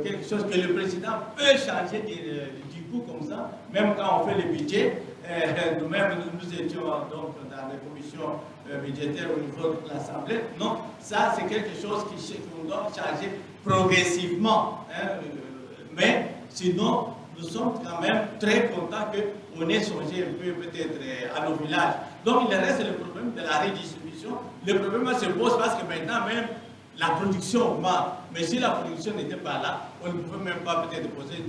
quelque chose que le président peut changer du coup comme ça, même quand on fait le budget. Nous-mêmes, nous étions donc dans les commissions budgétaires au niveau de l'Assemblée. Non, ça c'est quelque chose qu'on doit changer progressivement. Mais sinon, nous sommes quand même très contents qu'on ait songé un peu peut-être à nos villages. Donc il reste le problème de la redistribution. Le problème se pose parce que maintenant même la production augmente. Mais si la production n'était pas là, on ne pouvait même pas peut-être poser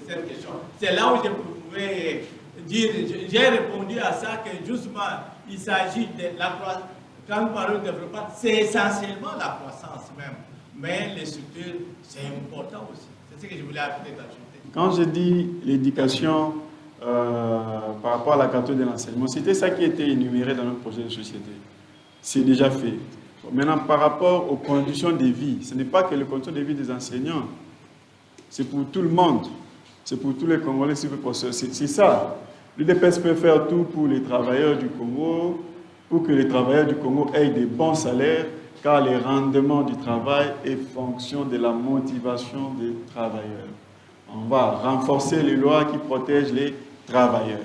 cette question. C'est là où je pouvais dire, j'ai répondu à ça que justement il s'agit de la croissance. Quand nous parlons de développement, c'est essentiellement la croissance même. Mais les structures, c'est important aussi. C'est ce que je voulais peut-être ajouter. Quand je dis l'éducation par rapport à la carte de l'enseignement, c'était ça qui était énuméré dans notre projet de société. C'est déjà fait. Maintenant, par rapport aux conditions de vie, ce n'est pas que les conditions de vie des enseignants, c'est pour tout le monde. C'est pour tous les Congolais, c'est ça. L'UDPS peut faire tout pour les travailleurs du Congo, pour que les travailleurs du Congo aient des bons salaires, car les rendements du travail est fonction de la motivation des travailleurs. On va renforcer les lois qui protègent les travailleurs.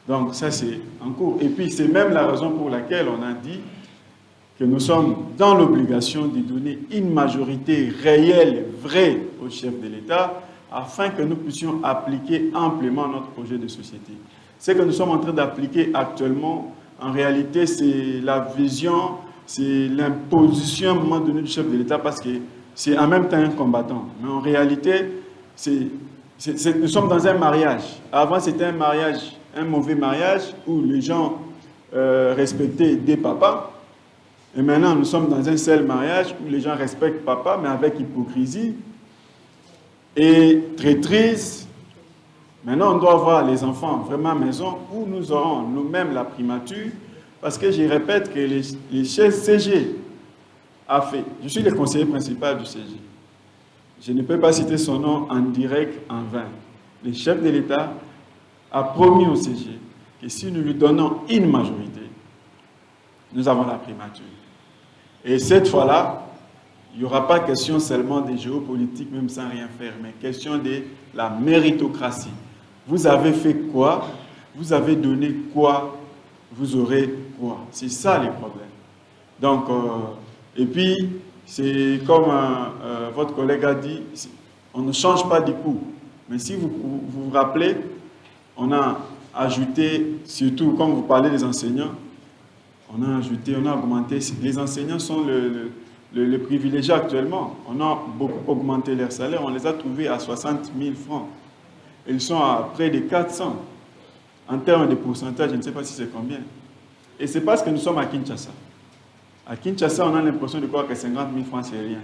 Donc ça, c'est en cours. Et puis, c'est même la raison pour laquelle on a dit que nous sommes dans l'obligation de donner une majorité réelle, vraie au chef de l'État, afin que nous puissions appliquer amplement notre projet de société. Ce que nous sommes en train d'appliquer actuellement, en réalité, c'est la vision, c'est l'imposition à un moment donné du chef de l'État, parce que c'est en même temps un combattant. Mais en réalité, nous sommes dans un mariage. Avant, c'était un mariage, un mauvais mariage, où les gens respectaient des papas. Et maintenant, nous sommes dans un seul mariage où les gens respectent papa, mais avec hypocrisie. et traîtrise. Maintenant, on doit avoir les enfants vraiment à maison où nous aurons nous-mêmes la primature, parce que je répète que les chefs CG a fait. Je suis le conseiller principal du CG. Je ne peux pas citer son nom en direct, en vain. Le chef de l'État a promis au CG que si nous lui donnons une majorité, nous avons la primature. Et cette fois-là, il n'y aura pas question seulement de géopolitique, même sans rien faire, mais question de la méritocratie. Vous avez fait quoi? Vous avez donné quoi? Vous aurez quoi? C'est ça les problèmes. Donc, et puis, c'est comme votre collègue a dit, on ne change pas du coup. Mais si vous vous rappelez, on a ajouté, surtout comme vous parlez des enseignants, on a ajouté, on a augmenté. Les enseignants sont le privilégié actuellement. On a beaucoup augmenté leur salaire. On les a trouvés à 60 000 francs. Ils sont à près de 400. En termes de pourcentage, je ne sais pas si c'est combien. Et c'est parce que nous sommes à Kinshasa. À Kinshasa, on a l'impression de croire que 50 000 francs, c'est rien.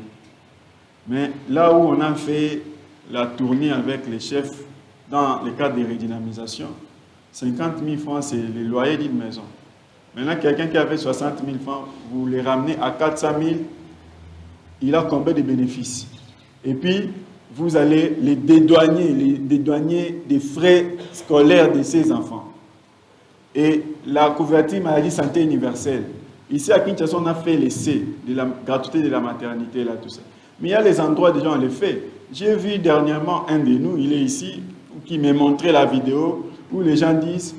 Mais là où on a fait la tournée avec les chefs dans le cadre de redynamisation, 50 000 francs, c'est le loyer d'une maison. Maintenant, quelqu'un qui avait 60 000 francs, vous les ramenez à 400 000, il a combien de bénéfices? Et puis, vous allez les dédouaner des frais scolaires de ses enfants. Et la couverture maladie santé universelle. Ici, à Kinshasa, on a fait l'essai de la gratuité de la maternité, là, tout ça. Mais il y a les endroits, déjà, on les fait. J'ai vu dernièrement un de nous, il est ici, qui m'a montré la vidéo où les gens disent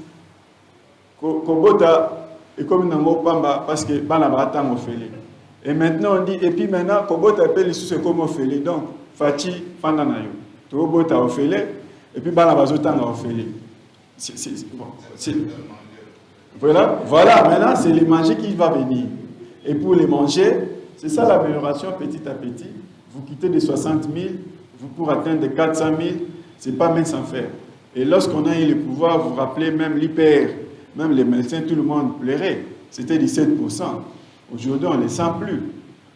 Kobota est comme une pamba parce que Banabata m'a fait. Et maintenant, on dit, et puis maintenant, Kobota appelle les sous comme Ophélie. Donc, Fati, Fandanayo. Kobota Ophélie, et puis Banabazota Ophélie. Voilà, maintenant, c'est les manger qui va venir. Et pour les manger, c'est ça l'amélioration petit à petit. Vous quittez de 60 000, vous pourrez atteindre de 400 000, ce n'est pas même sans faire. Et lorsqu'on a eu le pouvoir, vous vous rappelez même l'hyper, même les médecins, tout le monde plairait. C'était 17%. Aujourd'hui, on ne les sent plus.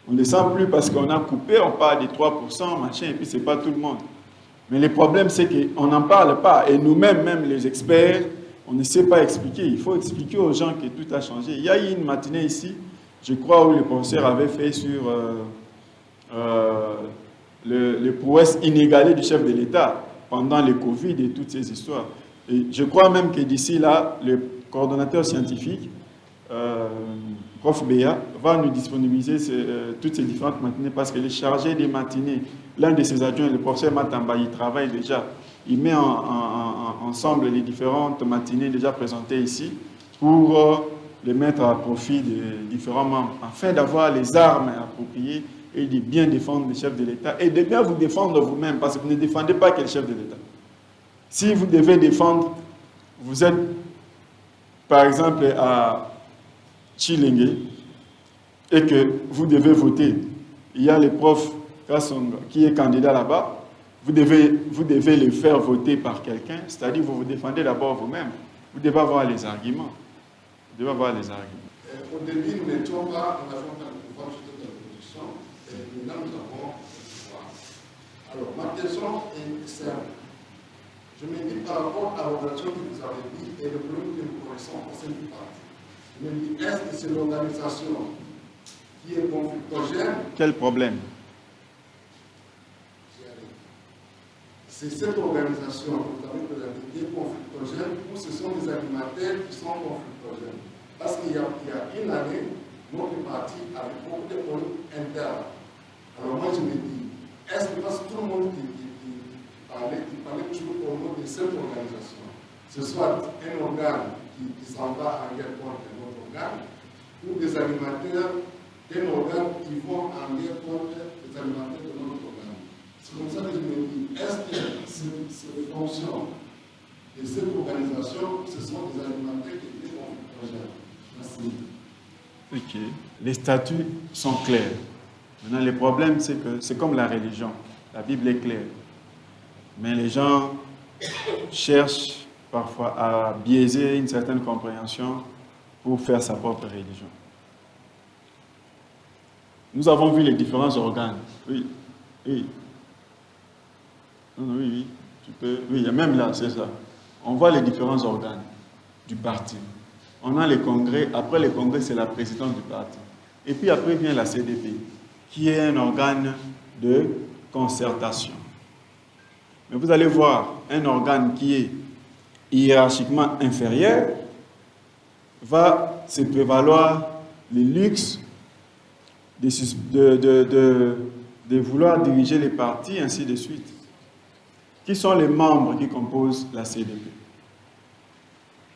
On ne les sent plus parce qu'on a coupé, on parle de 3%, machin, et puis ce n'est pas tout le monde. Mais le problème, c'est qu'on n'en parle pas. Et nous-mêmes, même les experts, on ne sait pas expliquer. Il faut expliquer aux gens que tout a changé. Il y a eu une matinée ici, je crois, où le professeur avait fait sur les prouesses inégalées du chef de l'État pendant le Covid et toutes ces histoires. Et je crois même que d'ici là, le coordonnateur scientifique, Prof. Béa, va nous disponibiliser toutes ces différentes matinées parce qu'il est chargé des matinées. L'un de ses adjoints, le professeur Matamba, il travaille déjà. Il met ensemble les différentes matinées déjà présentées ici pour les mettre à profit des différents membres, afin d'avoir les armes appropriées et de bien défendre le chef de l'État et de bien vous défendre vous-même, parce que vous ne défendez pas que le chef de l'État. Si vous devez défendre, vous êtes par exemple à Chilingue et que vous devez voter, il y a le prof Kassonga qui est candidat là-bas, vous devez le faire voter par quelqu'un, c'est-à-dire vous vous défendez d'abord vous-même. Vous devez avoir les arguments. Vous devez avoir les arguments. Au début, nous n'étions pas, nous n'avions pas le pouvoir sur toute la production, et maintenant nous avons le pouvoir. Alors, ma question est simple. Je me dis par rapport à l'organisation que vous avez dit et le problème que nous connaissons au sein du parti. Je me dis, est-ce que c'est l'organisation qui est conflictogène? Quel problème? C'est cette organisation que vous avez présentée qui est conflictogène ou ce sont des animateurs qui sont conflictogènes? Parce qu'il y a une année, notre parti avait beaucoup de problèmes internes. Alors moi je me dis, est-ce que parce que tout le monde qui parlait toujours au nom de cette organisation, ce soit un organe qui s'en va en guerre contre un autre organe, ou des animateurs d'un organe qui vont en guerre contre les animateurs de notre organe? C'est comme ça que je me dis, est-ce que ces fonctions de cette organisation, ce sont des animateurs qui étaient conflictogènes? Merci. Ok. Les statuts sont clairs. Maintenant, le problème, c'est que c'est comme la religion. La Bible est claire. Mais les gens cherchent parfois à biaiser une certaine compréhension pour faire sa propre religion. Nous avons vu les différents organes. Oui. Oui. Non, oui, oui, tu peux. Oui, il y a même là, c'est ça. On voit les différents organes du parti. On a les congrès. Après les congrès, c'est la présidence du parti. Et puis après vient la CDP, qui est un organe de concertation. Mais vous allez voir, un organe qui est hiérarchiquement inférieur va se prévaloir les luxes de vouloir diriger les partis, ainsi de suite. Qui sont les membres qui composent la CDP?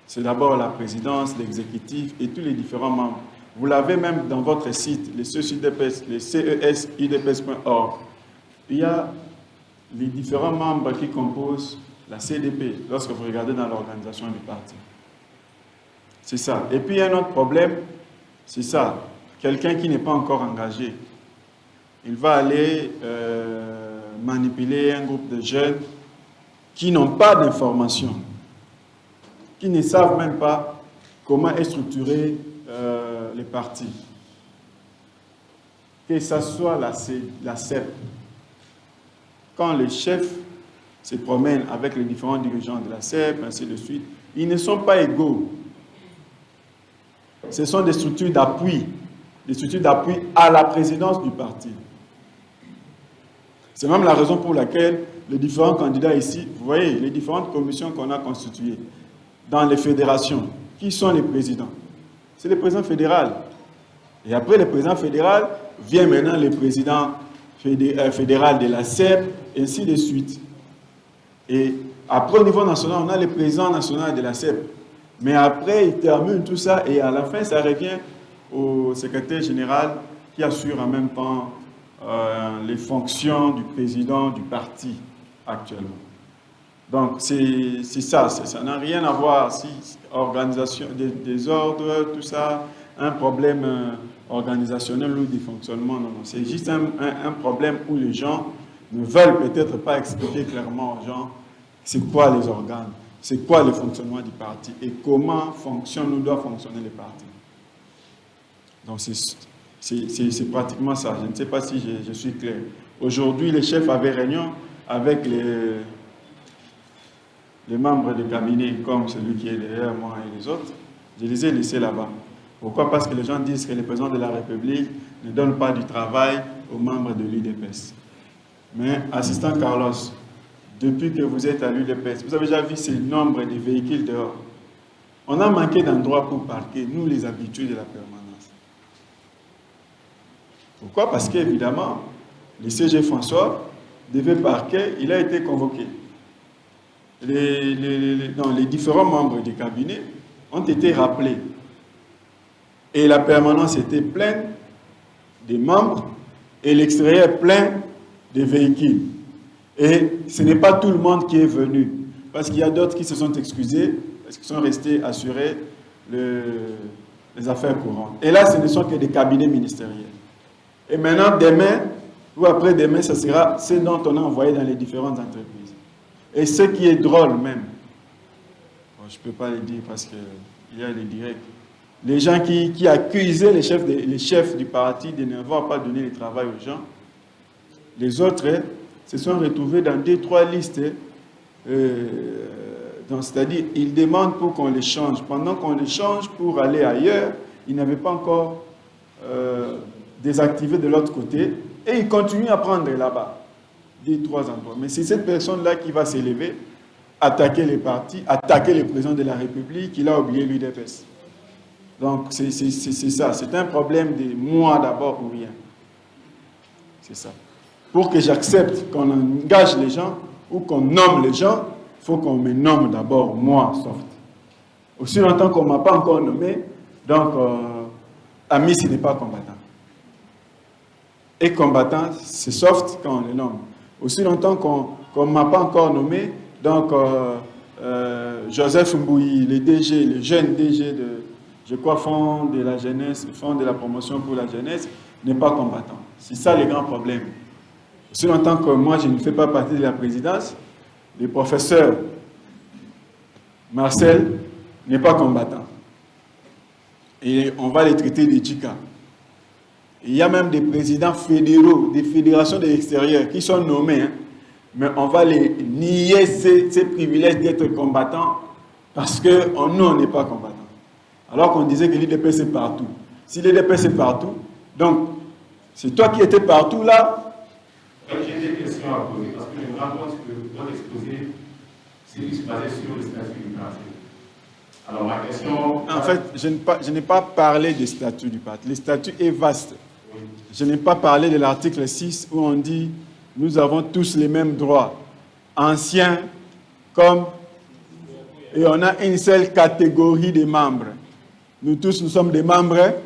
C'est d'abord la présidence, l'exécutif et tous les différents membres. Vous l'avez même dans votre site, les cesidps.org. Il y a les différents membres qui composent la CDP lorsque vous regardez dans l'organisation du parti. C'est ça. Et puis, il y a un autre problème, c'est ça. Quelqu'un qui n'est pas encore engagé, il va aller manipuler un groupe de jeunes qui n'ont pas d'informations, qui ne savent même pas comment est structuré les partis. Que ce soit la CEP, quand les chefs se promènent avec les différents dirigeants de la CEP, ainsi de suite, ils ne sont pas égaux. Ce sont des structures d'appui à la présidence du parti. C'est même la raison pour laquelle les différents candidats ici, vous voyez, les différentes commissions qu'on a constituées dans les fédérations, qui sont les présidents? C'est le président fédéral. Et après le président fédéral, vient maintenant le président fédéral de la CEP, et ainsi de suite. Et après, au niveau national, on a le président national de la CEP. Mais après, il termine tout ça, et à la fin, ça revient au secrétaire général qui assure en même temps les fonctions du président du parti actuellement. Donc, c'est ça. Ça n'a rien à voir si organisation, des ordres, tout ça, un problème organisationnel ou de fonctionnement. Non, non. C'est juste un problème où les gens ne veulent peut-être pas expliquer clairement aux gens c'est quoi les organes, c'est quoi le fonctionnement du parti et comment doit fonctionner le parti. Donc, c'est pratiquement ça. Je ne sais pas si je suis clair. Aujourd'hui, les chefs avaient réunion avec les membres de cabinet, comme celui qui est derrière moi et les autres. Je les ai laissés là-bas. Pourquoi? Parce que les gens disent que le président de la République ne donne pas du travail aux membres de l'UDPS. Mais, assistant Carlos, depuis que vous êtes à l'UDPS, vous avez déjà vu ce nombre de véhicules dehors. On a manqué d'endroits pour parquer, nous les habitués de la permanence. Pourquoi? Parce qu'évidemment, le CG François devait parquer, il a été convoqué. Les différents membres du cabinet ont été rappelés. Et la permanence était pleine des membres et l'extérieur plein des véhicules. Et ce n'est pas tout le monde qui est venu. Parce qu'il y a d'autres qui se sont excusés, parce qu'ils sont restés assurer les affaires courantes. Et là, ce ne sont que des cabinets ministériels. Et maintenant, demain, ou après-demain, ce sera ce dont on a envoyé dans les différentes entreprises. Et ce qui est drôle même, bon, je ne peux pas le dire parce qu'il y a les directs, les gens qui accusaient les chefs du parti de n'avoir pas donné le travail aux gens, les autres se sont retrouvés dans 2-3 listes. C'est-à-dire, ils demandent pour qu'on les change. Pendant qu'on les change pour aller ailleurs, ils n'avaient pas encore désactivé de l'autre côté et ils continuent à prendre là-bas 2-3 endroits. Mais c'est cette personne-là qui va s'élever, attaquer les partis, attaquer le président de la République, il a oublié l'UDPS. Donc, c'est ça. C'est un problème de moi d'abord ou rien. C'est ça. Pour que j'accepte qu'on engage les gens ou qu'on nomme les gens, il faut qu'on me nomme d'abord, moi, soft. Aussi longtemps qu'on ne m'a pas encore nommé, donc, ami, ce n'est pas combattant. Et combattant, c'est soft quand on le nomme. Aussi longtemps qu'on ne m'a pas encore nommé, donc, Joseph Mbouyi, le DG, le jeune DG de, je crois, Fonds de la jeunesse, Fonds de la promotion pour la jeunesse, n'est pas combattant. C'est ça le grand problème. Aussi longtemps que moi, je ne fais pas partie de la présidence, le professeur Marcel n'est pas combattant. Et on va les traiter de Tchika. Il y a même des présidents fédéraux, des fédérations de l'extérieur qui sont nommés. Hein. mais on va les nier ces privilèges d'être combattants parce que nous, on n'est pas combattants. Alors qu'on disait que l'IDP c'est partout. Si l'IDP c'est partout, donc c'est toi qui étais partout là. J'ai des questions à poser parce que je me rends compte que votre exposé c'est plus basé sur le statut du parti. Alors ma question... En fait, je n'ai pas parlé du statut du parti. Le statut est vaste. Oui. Je n'ai pas parlé de l'article 6 où on dit nous avons tous les mêmes droits, anciens comme... Et on a une seule catégorie de membres. Nous tous, nous sommes des membres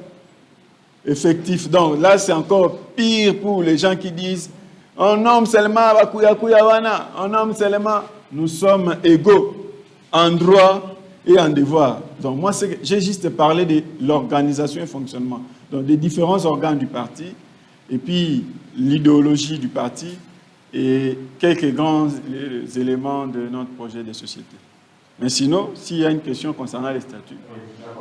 effectifs. Donc là, c'est encore pire pour les gens qui disent on nomme seulement Bakuyakuyawana, on nomme seulement... Nous sommes égaux en droit et en devoir. Donc moi, j'ai juste parlé de l'organisation et fonctionnement. Donc des différents organes du parti, et puis l'idéologie du parti, et quelques grands éléments de notre projet de société. Mais sinon, s'il y a une question concernant les statuts,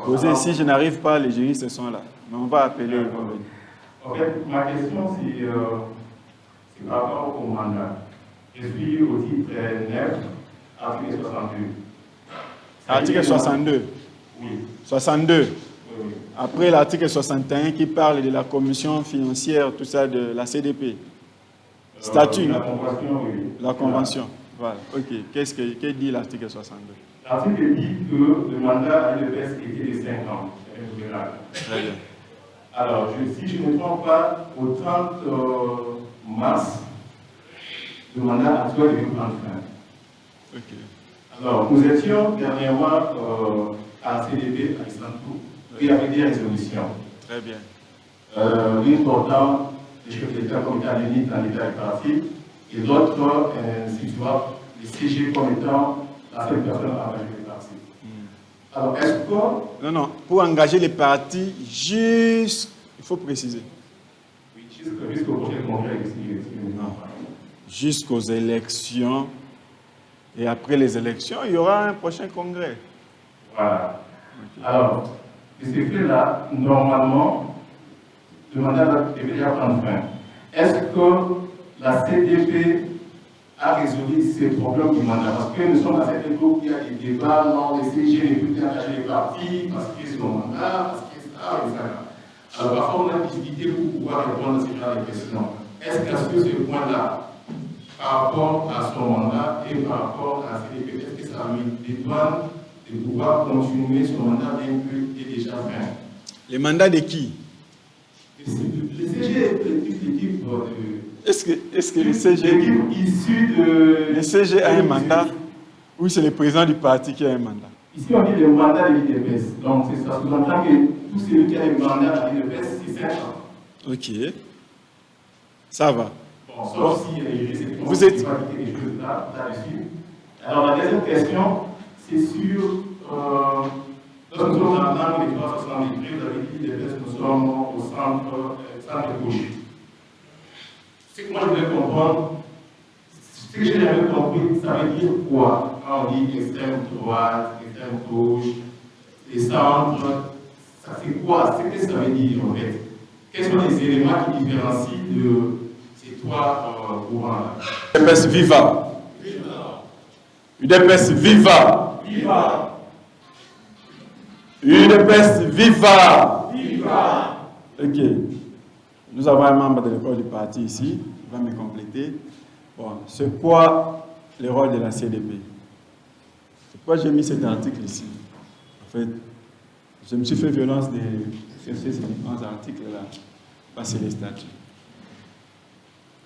posez, si je n'arrive pas, les juristes sont là. Mais on va appeler. En fait, ma question, c'est par rapport au mandat. Je suis au titre 9, article 62. Article 62. Oui. 62. Oui. Après l'article 61 qui parle de la commission financière, tout ça, de la CDP. Statut. La convention, oui. La convention. Voilà. OK. Qu'est-ce que dit l'article 62? L'article dit que le mandat à l'EPS était de 5 ans. Très bien. Alors, si je ne me trompe pas, au 30 mars, le mandat actuel devait prendre fin. OK. Alors, nous étions dernièrement à la CDP, à Istanbul, où il y avait des résolutions. Très bien. L'une portant les chefs d'État comme étant l'unité dans l'État du parti, et l'autre situant les CG comme étant la seule personne à engager les partis. Alors, est-ce que... Non, pour engager les partis, il faut préciser. Oui, jusqu'au prochain congrès ici. Jusqu'aux élections. Et après les élections, il y aura un prochain congrès. Voilà. Okay. Alors, de ce fait-là, normalement, le mandat devait déjà prendre fin. Est-ce que la CDP a résolu ces problèmes du mandat? Parce que nous sommes dans cette époque où il y a des débats, non, les CG ne peuvent plus engager les partis, parce qu'ils sont au mandat, parce qu'ils sont etc. Alors, parfois, on a difficulté pour pouvoir répondre à ce genre de questions. Est-ce qu'à ce point-là, par rapport à son mandat et par rapport à la CDP, est-ce que ça lui demande de pouvoir continuer son mandat bien qu'il est déjà fin? Les mandats de qui? Le CG est l'équipe de... Est-ce que le CG... L'équipe issue de... Le CG a un mandat ou c'est le président du parti qui a un mandat? Ici, on dit le mandat de l'IDPS. Donc, ça sous-entend que tout celui qui a un mandat de l'IDPS, c'est 5 ans. Ok. Ça va. Bon, sauf si vous êtes... des choses là-dessus. Alors, la deuxième question, c'est sur... lorsque nous sommes dans les 370 degrés, vous avez dit l'IDPS, nous sommes au centre gauche. Ce que moi je voulais comprendre, ce que j'ai jamais compris, ça veut dire quoi? Quand on dit extrême droite, extrême gauche, les centres, ça c'est quoi? C'est ce que ça veut dire en fait? Quels sont les éléments qui différencient de ces trois courants-là? UDPS viva! UDPS viva! Viva! UDPS viva! Viva! Ok. Nous avons un membre de l'école du parti ici, il va me compléter. Bon, c'est quoi le rôle de la CDP? C'est pourquoi j'ai mis cet article ici. En fait, je me suis fait violence de chercher ces différents articles-là, passer les statuts.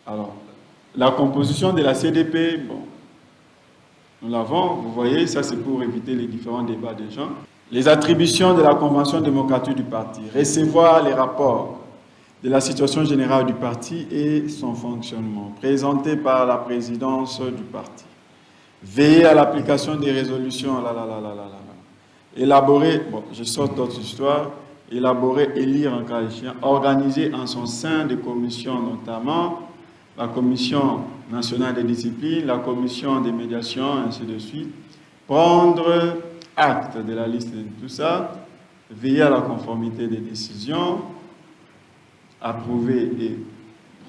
Alors, la composition de la CDP, bon, nous l'avons, vous voyez, ça c'est pour éviter les différents débats des gens. Les attributions de la Convention démocratique du parti, recevoir les rapports de la situation générale du parti et son fonctionnement, présenté par la présidence du parti. Veiller à l'application des résolutions, élaborer, bon, je sors d'autres histoires, élaborer et lire en cas échéant, organiser en son sein des commissions, notamment la commission nationale des disciplines, la commission des médiations, ainsi de suite, prendre acte de la liste de tout ça, veiller à la conformité des décisions, approuver et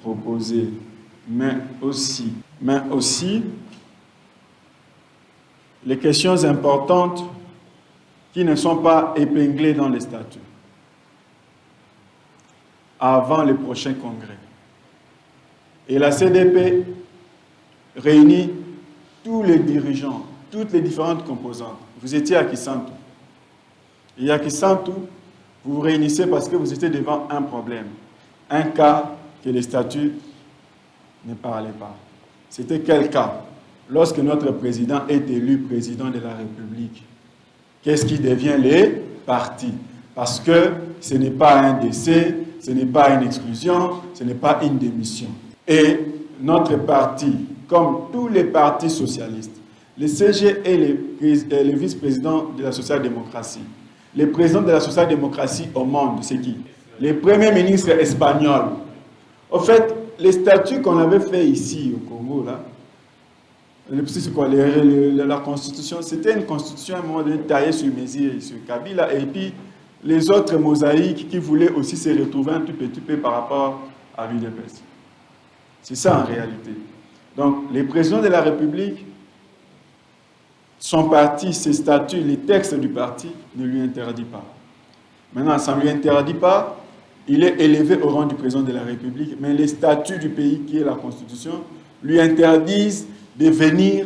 proposer mais aussi les questions importantes qui ne sont pas épinglées dans les statuts avant le prochain congrès. Et la CDP réunit tous les dirigeants, toutes les différentes composantes. Vous étiez à Kisantu. Et à Kisantu, vous vous réunissez parce que vous étiez devant un problème, un cas que les statuts ne parlaient pas. C'était quel cas? Lorsque notre président est élu président de la République, qu'est-ce qui devient les partis? Parce que ce n'est pas un décès, ce n'est pas une exclusion, ce n'est pas une démission. Et notre parti, comme tous les partis socialistes, le CG est le vice-président de la social-démocratie. Le président de la social-démocratie au monde, c'est qui? Le premier ministre espagnol. En fait, les statuts qu'on avait fait ici au Congo, là, c'est quoi, la constitution, c'était une constitution à un moment donné taillée sur mesure et sur Kabila, et puis les autres mosaïques qui voulaient aussi se retrouver un tout petit peu par rapport à l'UDPS. C'est ça en réalité. Donc, les présidents de la République, son parti, ses statuts, les textes du parti ne lui interdisent pas. Maintenant, ça ne lui interdit pas, il est élevé au rang du président de la République, mais les statuts du pays, qui est la Constitution, lui interdisent de venir,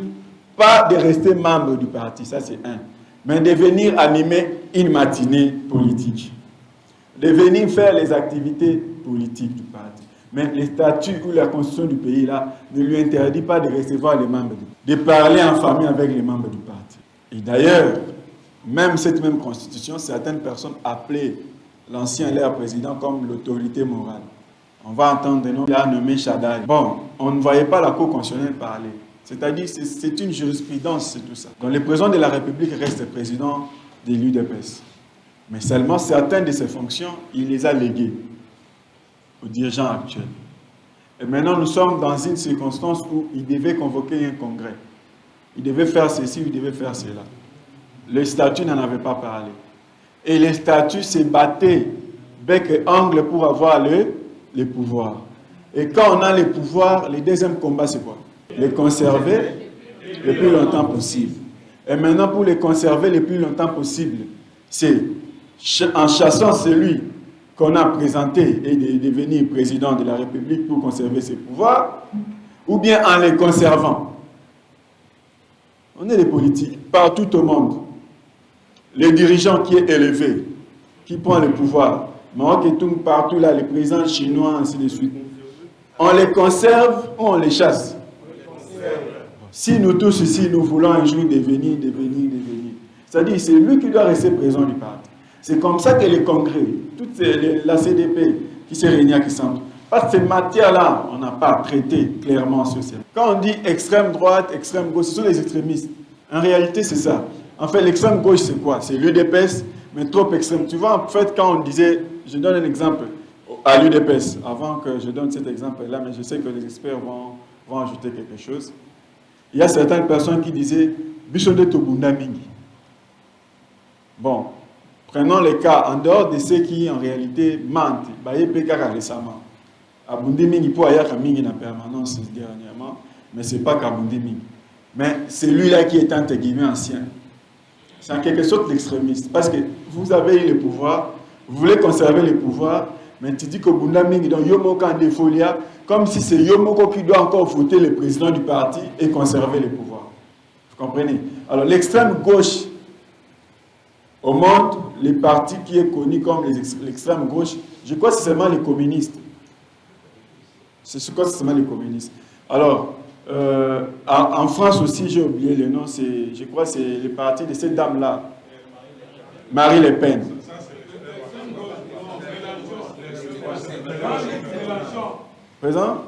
pas de rester membre du parti, ça c'est un, mais de venir animer une matinée politique, de venir faire les activités politiques du parti. Mais les statuts ou la constitution du pays là ne lui interdit pas de recevoir les membres, de parler en famille avec les membres du parti. Et d'ailleurs, même cette même constitution, certaines personnes appelaient l'ancien leur président comme l'autorité morale. On va entendre des noms, il a nommé Chadal. Bon, on ne voyait pas la Cour constitutionnelle parler. C'est-à-dire, c'est une jurisprudence, c'est tout ça. Donc, le président de la République reste président de l'UDPS. Mais seulement certaines de ses fonctions, il les a léguées aux dirigeants actuels. Et maintenant, nous sommes dans une circonstance où il devait convoquer un congrès. Il devait faire ceci, il devait faire cela. Les statuts n'en avaient pas parlé. Et les statuts se battaient bec et ongle pour avoir le pouvoir. Et quand on a le pouvoir, le deuxième combat, c'est quoi? Les conserver le plus longtemps possible. Et maintenant, pour les conserver le plus longtemps possible, c'est en chassant celui qu'on a présenté et de devenir président de la République pour conserver ses pouvoirs, ou bien en les conservant. On est des politiques partout au monde. Les dirigeants qui est élevé, qui prend le pouvoir, Maroc et tout partout là, les présidents chinois, ainsi de suite. On les conserve ou on les chasse? Si nous tous ici, nous voulons un jour devenir. C'est-à-dire, c'est lui qui doit rester président du parti. C'est comme ça que les congrès, toute la CDP qui s'est réunie à Kisantu, parce que ces matières-là, on n'a pas traité clairement sur ça. Quand on dit extrême droite, extrême gauche, ce sont les extrémistes. En réalité, c'est ça. En fait, l'extrême gauche, c'est quoi? C'est l'UDPS, mais trop extrême. Tu vois, en fait, quand on disait, je donne un exemple à l'UDPS, avant que je donne cet exemple-là, mais je sais que les experts vont ajouter quelque chose. Il y a certaines personnes qui disaient Bishode Tobunda Mingi. Bon, prenons les cas en dehors de ceux qui en réalité mentent. Baye Pekara récemment. Abundi Mingi pour Ayaka Mingi en permanence dernièrement, mais ce n'est pas qu'Abundi Mingi. Mais c'est lui-là qui est entre guillemets ancien. C'est en quelque sorte l'extrémiste. Parce que vous avez eu le pouvoir, vous voulez conserver le pouvoir, mais tu dis que Bunda Mingi, donc Yomoko en défolia, comme si c'est Yomoko qui doit encore voter le président du parti et conserver le pouvoir. Vous comprenez? Alors l'extrême gauche, au monde, les partis qui est connu comme l'extrême gauche, je crois que c'est seulement les communistes. C'est quoi c'est seulement les communistes? Alors, en France aussi, j'ai oublié le nom, je crois que c'est le parti de cette dame-là, Marie Le Pen. Présent?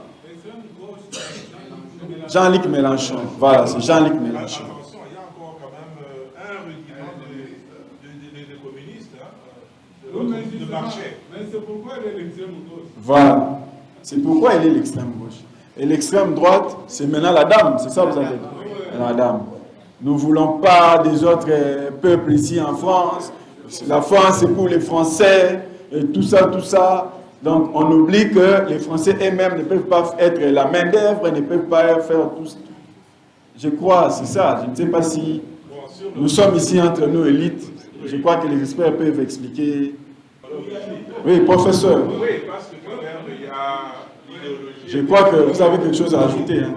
Jean-Luc Mélenchon. Voilà, c'est Jean-Luc Mélenchon. Attention, il y a encore quand même un rudiment des communistes, de marché. Mais c'est pourquoi elle est l'extrême gauche. Voilà. C'est pourquoi elle est l'extrême gauche. Et l'extrême droite, c'est maintenant la dame, c'est ça que vous avez dit? La dame. Nous ne voulons pas des autres peuples ici en France. La France, c'est pour les Français, et tout ça, tout ça. Donc, on oublie que les Français eux-mêmes ne peuvent pas être la main-d'œuvre, ne peuvent pas faire tout. Je crois, c'est ça. Je ne sais pas si nous sommes ici entre nous, élites. Je crois que les experts peuvent expliquer. Oui, professeur. Oui, parce que quand même, il y a l'idéologie. Je crois que vous avez quelque chose à ajouter. Hein?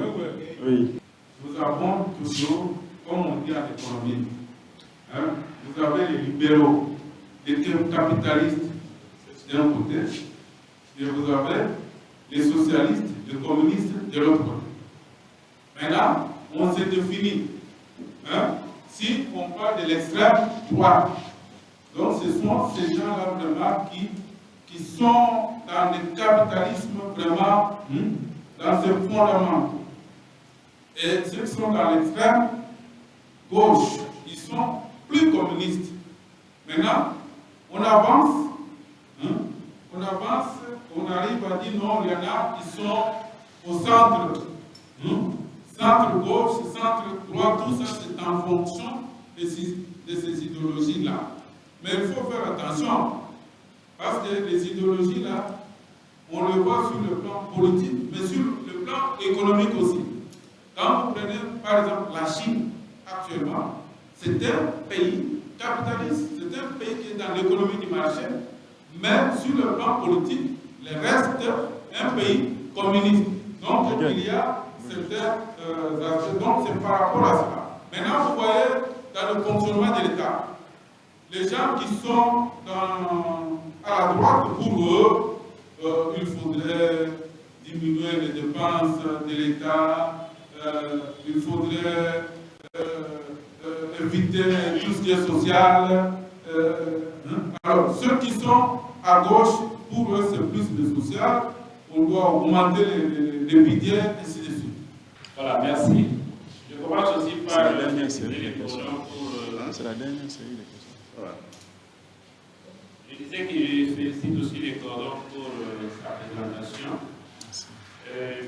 Oui. Nous avons toujours, comme on dit en économie, hein, vous avez les libéraux, les capitalistes d'un côté, et vous avez les socialistes, les communistes de l'autre côté. Maintenant, on s'est défini. Hein, si on parle de l'extrême droite, donc ce sont ces gens-là vraiment qui sont dans le capitalisme vraiment, dans ce fondement. Et ceux qui sont dans l'extrême gauche, ils sont plus communistes. Maintenant, on avance, on arrive à dire non, il y en a qui sont au centre, centre gauche, centre droit, tout ça c'est en fonction de ces idéologies-là. Mais il faut faire attention, parce que les idéologies-là, on le voit sur le plan politique, mais sur le plan économique aussi. Quand vous prenez par exemple la Chine, actuellement, c'est un pays capitaliste, c'est un pays qui est dans l'économie du marché, mais sur le plan politique, le reste est un pays communiste. Donc il y a certains aspects, donc c'est par rapport à cela. Maintenant, vous voyez dans le fonctionnement de l'État, les gens qui sont à la droite, pour eux, il faudrait diminuer les dépenses de l'État, il faudrait éviter tout ce qui est social. Alors, ceux qui sont à gauche, pour eux, c'est plus le social. On doit augmenter les budgets, et ainsi de suite. Voilà, merci. Je commence aussi par la dernière série de questions. C'est la dernière série de questions. Voilà. Je disais que je félicite aussi les cordons pour sa présentation.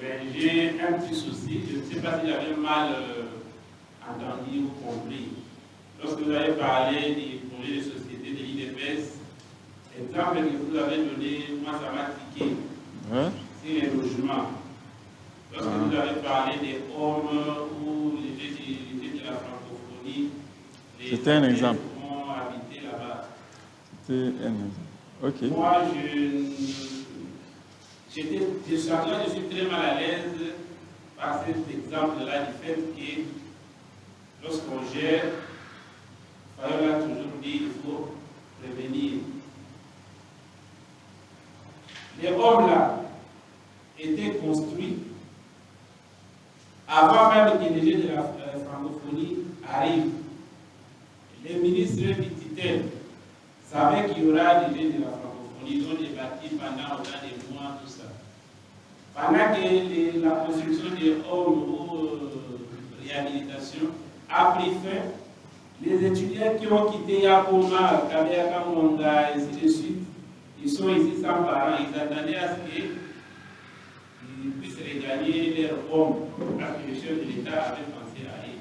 Mais j'ai un petit souci. Je ne sais pas si j'avais mal entendu ou compris. Lorsque vous avez parlé du projet de société de l'IDPS, l'exemple que vous avez donné, moi ça m'a tiqué. C'est les logements. Lorsque vous avez parlé des hommes ou les gens de la francophonie, c'était un exemple. Ont habité là-bas. C'était un exemple. Ok. Moi, je suis très mal à l'aise par cet exemple-là du fait que lorsqu'on gère, Fayola a toujours dit qu'il faut prévenir. Les hommes-là étaient construits avant même que les gens de la francophonie arrivent. Les ministres du titel savaient qu'il y aura des gens de la francophonie, ils ont débattu pendant autant de mois, tout ça. Pendant que la construction des hommes ou réhabilitation a pris fin, les étudiants qui ont quitté Yakoma, Kabea Kamonga, et ainsi de suite, ils sont ici sans parents, ils attendaient à ce qu'ils puissent regagner leur home, parce que le chef de l'État avait pensé à eux.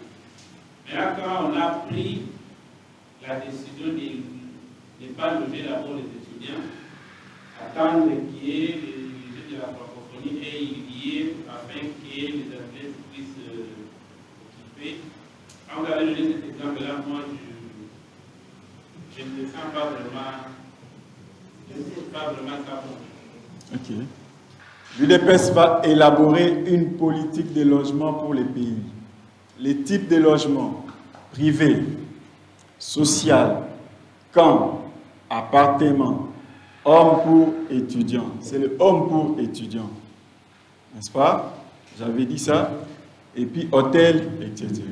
Mais là, quand on a pris la décision de ne pas loger d'abord les étudiants, attendre qu'il y ait les gens de la francophonie et y ait afin que les athlètes puissent occuper. Quand vous avez donné cet exemple-là, moi, je ne me sens pas vraiment, ça bon. Ok. L'UDPS va élaborer une politique de logement pour les pays. Les types de logements privés, social, camp, appartement, homme pour étudiant. C'est le homme pour étudiant. N'est-ce pas? J'avais dit ça. Et puis hôtel, etc.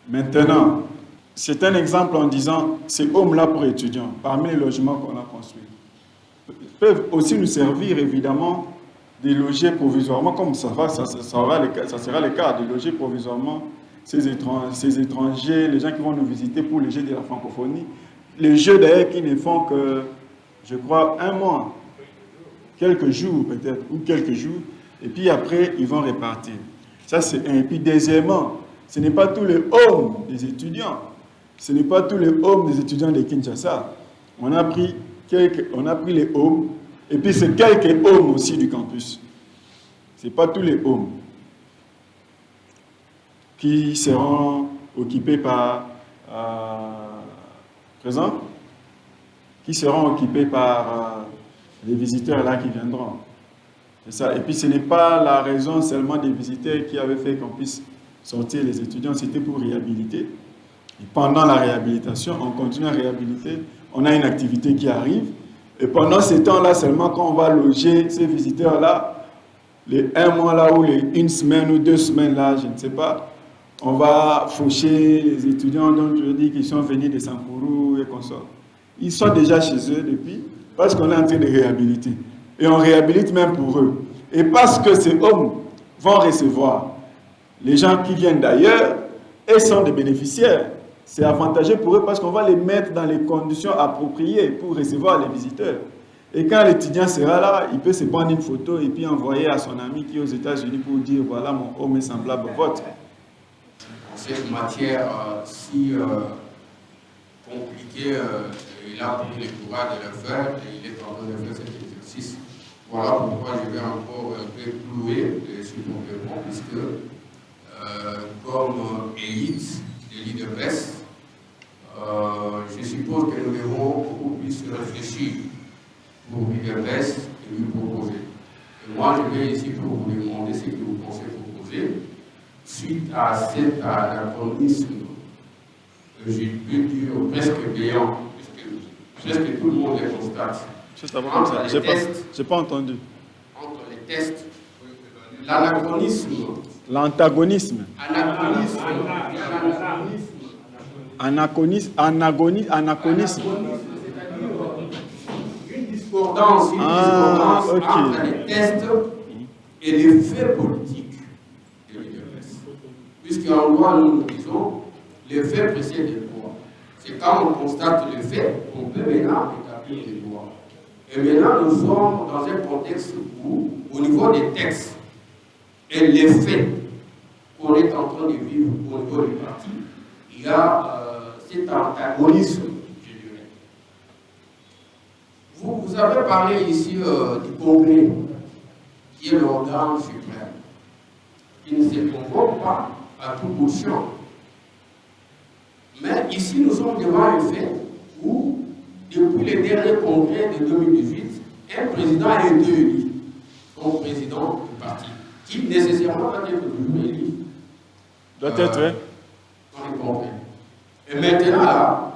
Maintenant, c'est un exemple en disant, ces hommes-là pour étudiants, parmi les logements qu'on a construits, peuvent aussi nous servir évidemment de loger provisoirement, comme ça sera le cas, de loger provisoirement ces étrangers, les gens qui vont nous visiter pour les Jeux de la francophonie. Les Jeux d'ailleurs qui ne font que, je crois, un mois, quelques jours peut-être, ou quelques jours, et puis après, ils vont repartir. Ça, c'est un. Et puis deuxièmement, ce n'est pas tous les hommes des étudiants. Ce n'est pas tous les hommes des étudiants de Kinshasa. On a pris les hommes Et puis c'est quelques homes aussi du campus. Ce n'est pas tous les homes qui seront occupés par qui seront occupés par les visiteurs là qui viendront. C'est ça. Et puis ce n'est pas la raison seulement des visiteurs qui avaient fait qu'on puisse sortir les étudiants, c'était pour réhabiliter. Et pendant la réhabilitation, on continue à réhabiliter, on a une activité qui arrive. Et pendant ce temps-là, seulement quand on va loger ces visiteurs-là, les 1 mois là ou les 1 semaine ou 2 semaines là, je ne sais pas, on va faucher les étudiants, donc je dis qu'ils sont venus de Sankourou et consorts. Ils sont déjà chez eux depuis, parce qu'on est en train de réhabiliter. Et on réhabilite même pour eux. Et parce que ces hommes vont recevoir les gens qui viennent d'ailleurs et sont des bénéficiaires, c'est avantageux pour eux parce qu'on va les mettre dans les conditions appropriées pour recevoir les visiteurs. Et quand l'étudiant sera là, il peut se prendre une photo et puis envoyer à son ami qui est aux États-Unis pour dire voilà, mon homme est semblable au vôtre. Cette matière si compliquée, il a pris le courage de le faire et il est en train de faire cet exercice. Voilà pourquoi je vais encore un peu clouer sur mon développement, puisque comme élite de l'IDPS, je suppose que nous devons beaucoup plus réfléchir pour l'IDPS et lui proposer. Et moi, je vais ici pour vous demander ce que vous pensez proposer suite à cet anachronisme, j'ai pu dire presque béant, puisque presque tout le monde le constate. Je n'ai pas entendu. Entre les tests, l'anachronisme. L'antagonisme. Anachronisme. Anachronisme. Une discordance, entre les tests et les faits politiques de l'IDPS. Puisqu'en loi, nous disons, les faits précèdent les lois. C'est quand on constate les faits qu'on peut maintenant établir les lois. Et maintenant, nous sommes dans un contexte où, au niveau des textes et les faits qu'on est en train de vivre au niveau du parti, il y a cet antagonisme, je dirais. Vous avez parlé ici du Congrès, qui est l'organe suprême, qui ne se convoque pas à tout bout de champ. Mais ici, nous sommes devant un fait où, depuis le dernier congrès de 2018, un président a été élu comme président du parti, qui nécessairement doit être toujours élu. Doit être. Dans les congrès. Et maintenant, là,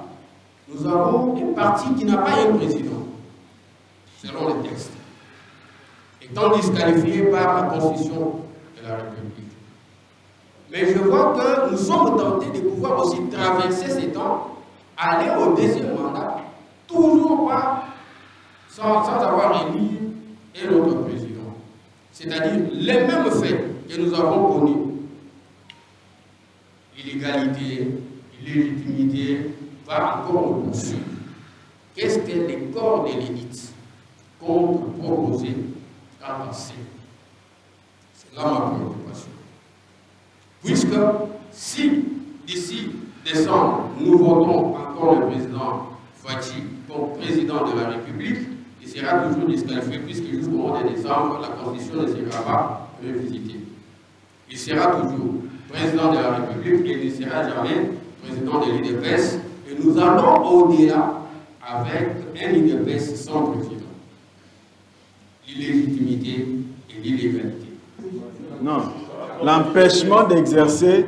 nous avons un parti qui n'a pas un président, selon les textes, étant disqualifié par la Constitution de la République. Mais je vois que nous sommes tentés de pouvoir aussi traverser ces temps, aller au deuxième mandat, toujours pas sans avoir élu un autre président. C'est-à-dire les mêmes faits que nous avons connus. L'illégalité, l'illégitimité, va encore nous poursuivre. Qu'est-ce que les corps de l'élite comptent proposer à passer? C'est là ma préoccupation. Puisque si d'ici décembre, nous votons encore le président Fachi comme président de la République, il sera toujours disqualifié puisque jusqu'au mois de décembre, la Constitution ne sera pas revisitée. Il sera toujours président de la République et il ne sera jamais président de l'IDPS. Et nous allons au-delà avec un IDPS sans président. L'illégitimité et l'illégalité. Non. L'empêchement d'exercer,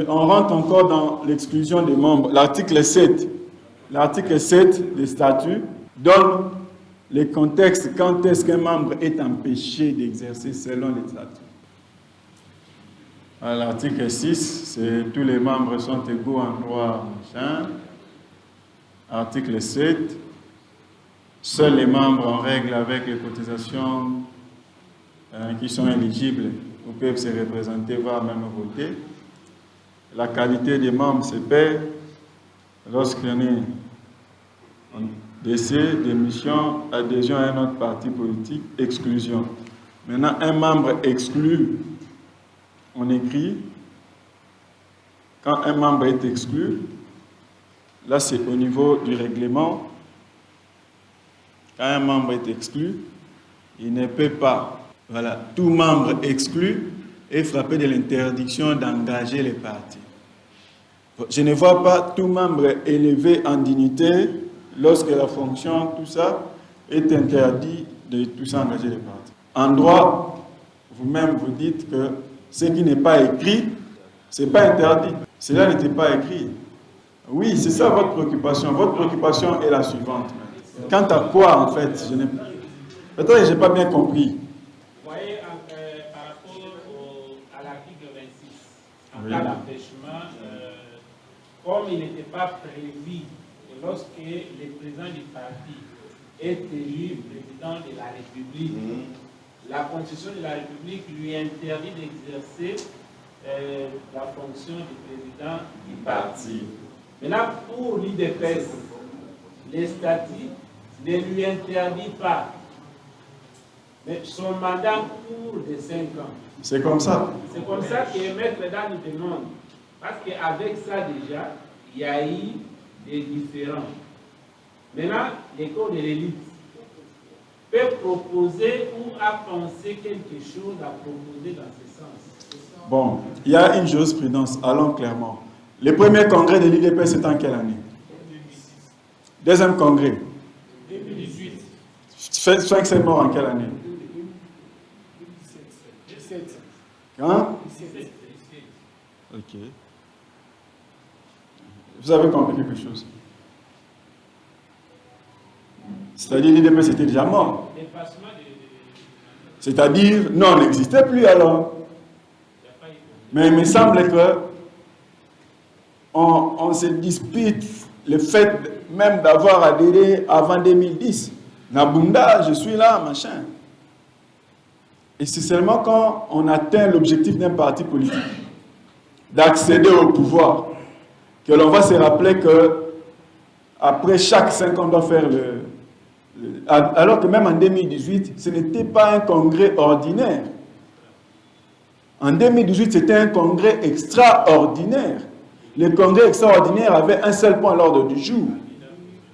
on rentre encore dans l'exclusion des membres. L'article 7 des statuts donne les contextes quand est-ce qu'un membre est empêché d'exercer selon les statuts. L'article 6, c'est tous les membres sont égaux en droit. Article 7, seuls les membres en règle avec les cotisations qui sont éligibles ou peuvent se représenter, voire même voter. La qualité des membres se perd lorsqu'il y a un décès, démission, adhésion à un autre parti politique, exclusion. Maintenant, un membre exclu, on écrit, quand un membre est exclu, là c'est au niveau du règlement, quand un membre est exclu, Il ne peut pas, voilà, tout membre exclu est frappé de l'interdiction d'engager les partis. Je ne vois pas tout membre élevé en dignité lorsque la fonction, tout ça, est interdit de tout ça engager les partis. En droit, vous-même vous dites que ce qui n'est pas écrit, ce n'est pas interdit. Cela n'était pas écrit. Oui, c'est ça votre préoccupation. Votre préoccupation est la suivante. Quant à quoi, en fait, peut-être que je n'ai pas bien compris. Vous voyez, par rapport à l'article 26, en cas d'empêchement, comme il n'était pas prévu, lorsque le président du parti est élu président de la République, la Constitution de la République lui interdit d'exercer la fonction du président du parti. Maintenant, pour l'IDPS, les statuts ne lui interdit pas. Mais son mandat court de 5 ans. C'est comme ça. C'est comme ça que Maître Dan nous demande. Parce qu'avec ça déjà, il y a eu des différends. Maintenant, les corps de l'élite peut proposer ou à penser quelque chose à proposer dans ce sens. Bon, il y a une jurisprudence, allons clairement. Le premier congrès de l'IDPS, c'est en quelle année? 2006. Deuxième congrès? 2018. Franck c'est mort en quelle année? 2017. Hein? 2017. Ok. Vous avez compris quelque chose? C'est-à-dire l'IDPS était déjà mort. C'est-à-dire, non, n'existait plus alors. Mais il me semble que on se dispute le fait même d'avoir adhéré avant 2010. Nabunda, je suis là, machin. Et c'est seulement quand on atteint l'objectif d'un parti politique d'accéder au pouvoir que l'on va se rappeler que après chaque 5 ans, on doit faire alors que même en 2018, ce n'était pas un congrès ordinaire. En 2018, c'était un congrès extraordinaire. Le congrès extraordinaire avait un seul point à l'ordre du jour.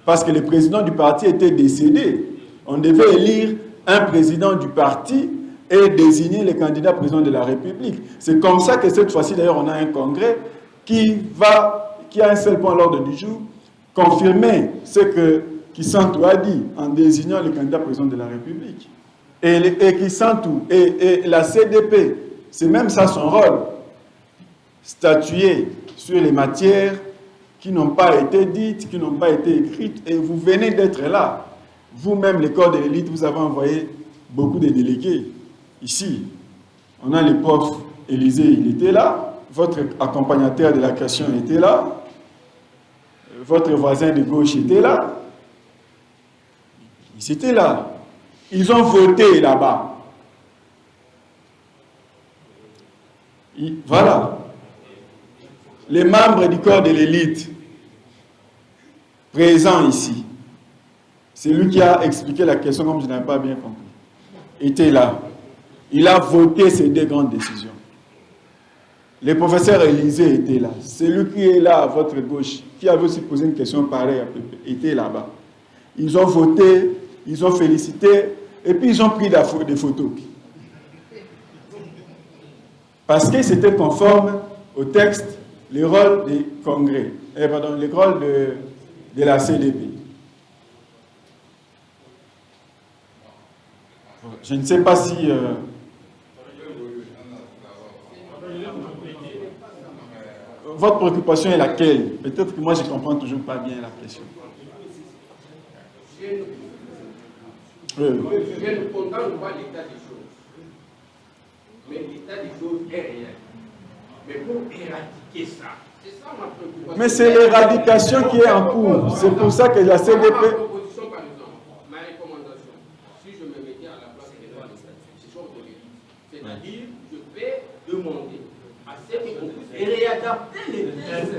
Parce que le président du parti était décédé. On devait élire un président du parti et désigner le candidat président de la République. C'est comme ça que cette fois-ci, d'ailleurs, on a un congrès qui a un seul point à l'ordre du jour, confirmer ce que Kisantou a dit en désignant le candidat président de la République. Et Kisantou et la CDP, c'est même ça son rôle, statuer sur les matières qui n'ont pas été dites, qui n'ont pas été écrites, et vous venez d'être là. Vous-même, les corps de l'élite, vous avez envoyé beaucoup de délégués. Ici, on a le prof Élysée, il était là, votre accompagnateur de la création était là, votre voisin de gauche était là, ils étaient là. Ils ont voté là-bas. Voilà. Les membres du corps de l'élite présents ici, c'est lui qui a expliqué la question comme je n'avais pas bien compris, était là. Il a voté ces 2 grandes décisions. Le professeur Élysée était là. Celui qui est là à votre gauche, qui avait aussi posé une question pareille à Pépé, était là-bas. Ils ont voté, ils ont félicité, et puis ils ont pris des photos. Parce que c'était conforme au texte, le rôle des congrès, le rôle de la CDP. Je ne sais pas si... votre préoccupation est laquelle? Peut-être que moi je ne comprends toujours pas bien la question. Je ne condamne pas l'état des choses. Mais l'état des choses est réel. Mais pour éradiquer ça, c'est ça ma préoccupation. Mais c'est l'éradication qui est en cours. C'est pour ça que la CDP... Ma proposition, par exemple, ma recommandation, si je me mettais à la place des droits de statut, c'est chose de l'élite. C'est-à-dire, je vais demander à ce qu'on puisse réadapter les textes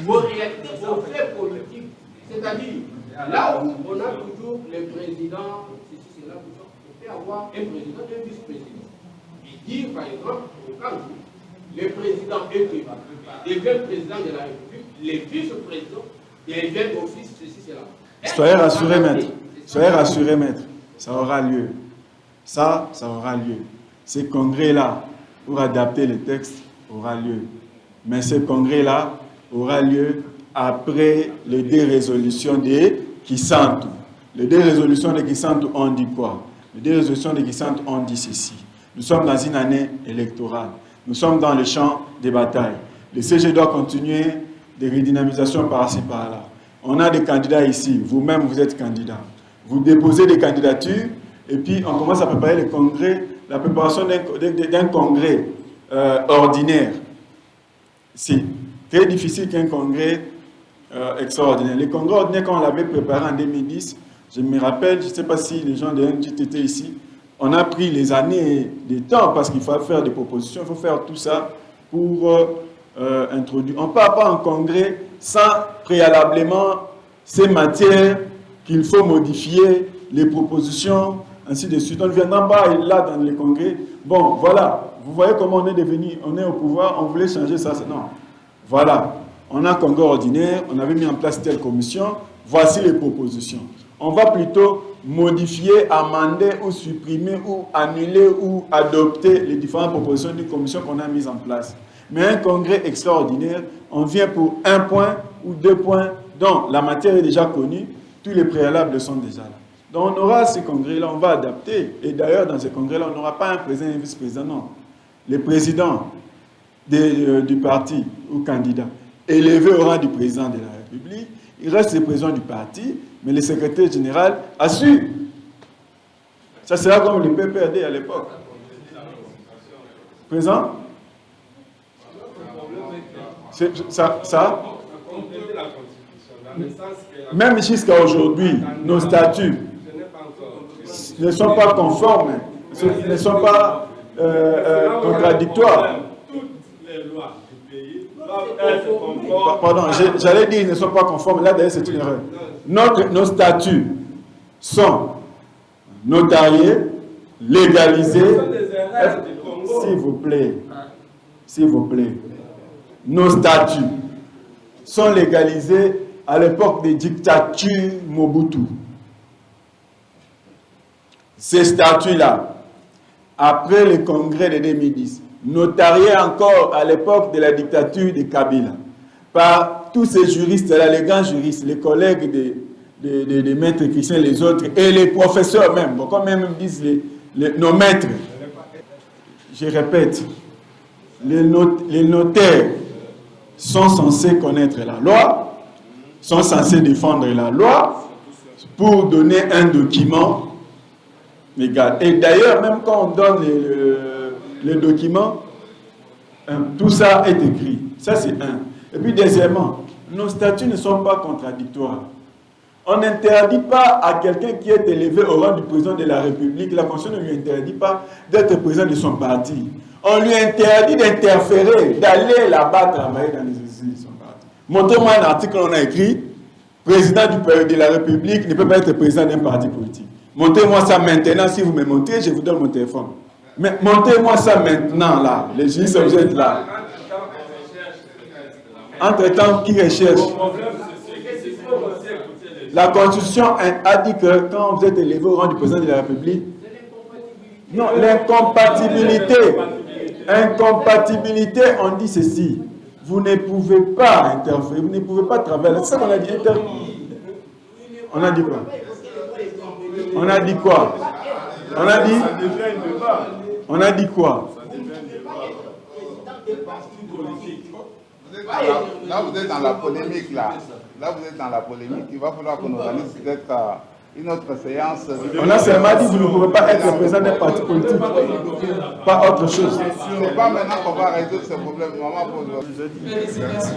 aux réalités, aux faits politiques. C'est-à-dire, là où on a toujours le président, ceci, cela, tout ça, on peut avoir un président et un vice-président. Et dire, par exemple, au cas où le président est élu, devient président de la République, les vice-présidents deviennent office, ceci, cela. Soyez rassurés, maître. Soyez rassurés, maître. Ça aura lieu. ça aura lieu. Ces congrès-là, pour adapter les textes, aura lieu. Mais ce congrès-là aura lieu après les 2 résolutions de Kisantu. Les 2 résolutions de Kisantu ont dit quoi? Les 2 résolutions de Kisantu ont dit ceci. Nous sommes dans une année électorale. Nous sommes dans le champ des batailles. Le CG doit continuer des redynamisations par-ci, par-là. On a des candidats ici. Vous-même, vous êtes candidat. Vous déposez des candidatures et puis on commence à préparer le congrès, la préparation d'un congrès ordinaire. C'est très difficile qu'un congrès extraordinaire. Le congrès ordinaire, quand on l'avait préparé en 2010, je me rappelle, je ne sais pas si les gens de NGT étaient ici, on a pris les années de temps parce qu'il faut faire des propositions, il faut faire tout ça pour introduire. On ne part pas en congrès sans préalablement ces matières qu'il faut modifier, les propositions, ainsi de suite. On ne viendra pas là dans les congrès. Bon, voilà, vous voyez comment on est devenu, on est au pouvoir, on voulait changer ça. Non, voilà, on a un congrès ordinaire, on avait mis en place telle commission, voici les propositions. On va plutôt modifier, amender ou supprimer ou annuler ou adopter les différentes propositions d'une commission qu'on a mises en place. Mais un congrès extraordinaire, on vient pour 1 point ou 2 points, dont la matière est déjà connue, tous les préalables sont déjà là. Donc on aura ces congrès-là, on va adapter. Et d'ailleurs, dans ces congrès-là, on n'aura pas un président et un vice-président, non. Les présidents du parti ou candidats élevés au rang du président de la République, il reste le président du parti, mais le secrétaire général assure. Ça sera comme le PPRD à l'époque. Présent? Ça même jusqu'à aujourd'hui, nos statuts ne sont pas conformes, ne sont pas contradictoires. Toutes les lois du pays doivent être conformes. Pardon, j'allais dire qu'ils ne sont pas conformes. Là, d'ailleurs, c'est une erreur. Nos statuts sont notariés, légalisés. S'il vous plaît, nos statuts sont légalisés à l'époque des dictatures Mobutu. Ces statuts-là, après le congrès de 2010, notariés encore à l'époque de la dictature de Kabila, par tous ces juristes-là, les grands juristes, les collègues des maîtres chrétiens, les autres, et les professeurs même, bon, comme même disent nos maîtres. Je répète, les notaires sont censés connaître la loi, sont censés défendre la loi pour donner un document légal. Et d'ailleurs, même quand on donne les documents, tout ça est écrit. Ça, c'est un. Et puis, deuxièmement, nos statuts ne sont pas contradictoires. On n'interdit pas à quelqu'un qui est élevé au rang du président de la République, la Constitution ne lui interdit pas d'être président de son parti. On lui interdit d'interférer, d'aller là-bas travailler dans les exercices de son parti. Montrez-moi un article où on a écrit « Président de la République ne peut pas être président d'un parti politique ». Montrez-moi ça maintenant. Si vous me montrez, je vous donne mon téléphone. Mais montrez-moi ça maintenant, là. Les juristes, vous êtes là. Entre-temps, qui recherche? La Constitution a dit que quand vous êtes élevé au rang du président de la République, non, l'incompatibilité. Incompatibilité, on dit ceci. Vous ne pouvez pas interférer, vous ne pouvez pas travailler. C'est ça qu'on a dit. On a dit quoi? On a dit quoi? On a dit? On a dit quoi? Là, vous êtes dans la polémique, là. Là, vous êtes dans la polémique. Il va falloir qu'on organise peut-être une autre séance. On a seulement dit que vous ne pouvez pas être président d'un parti politique. Pas autre chose. Ce n'est pas maintenant qu'on va résoudre ce problème. Félicitations,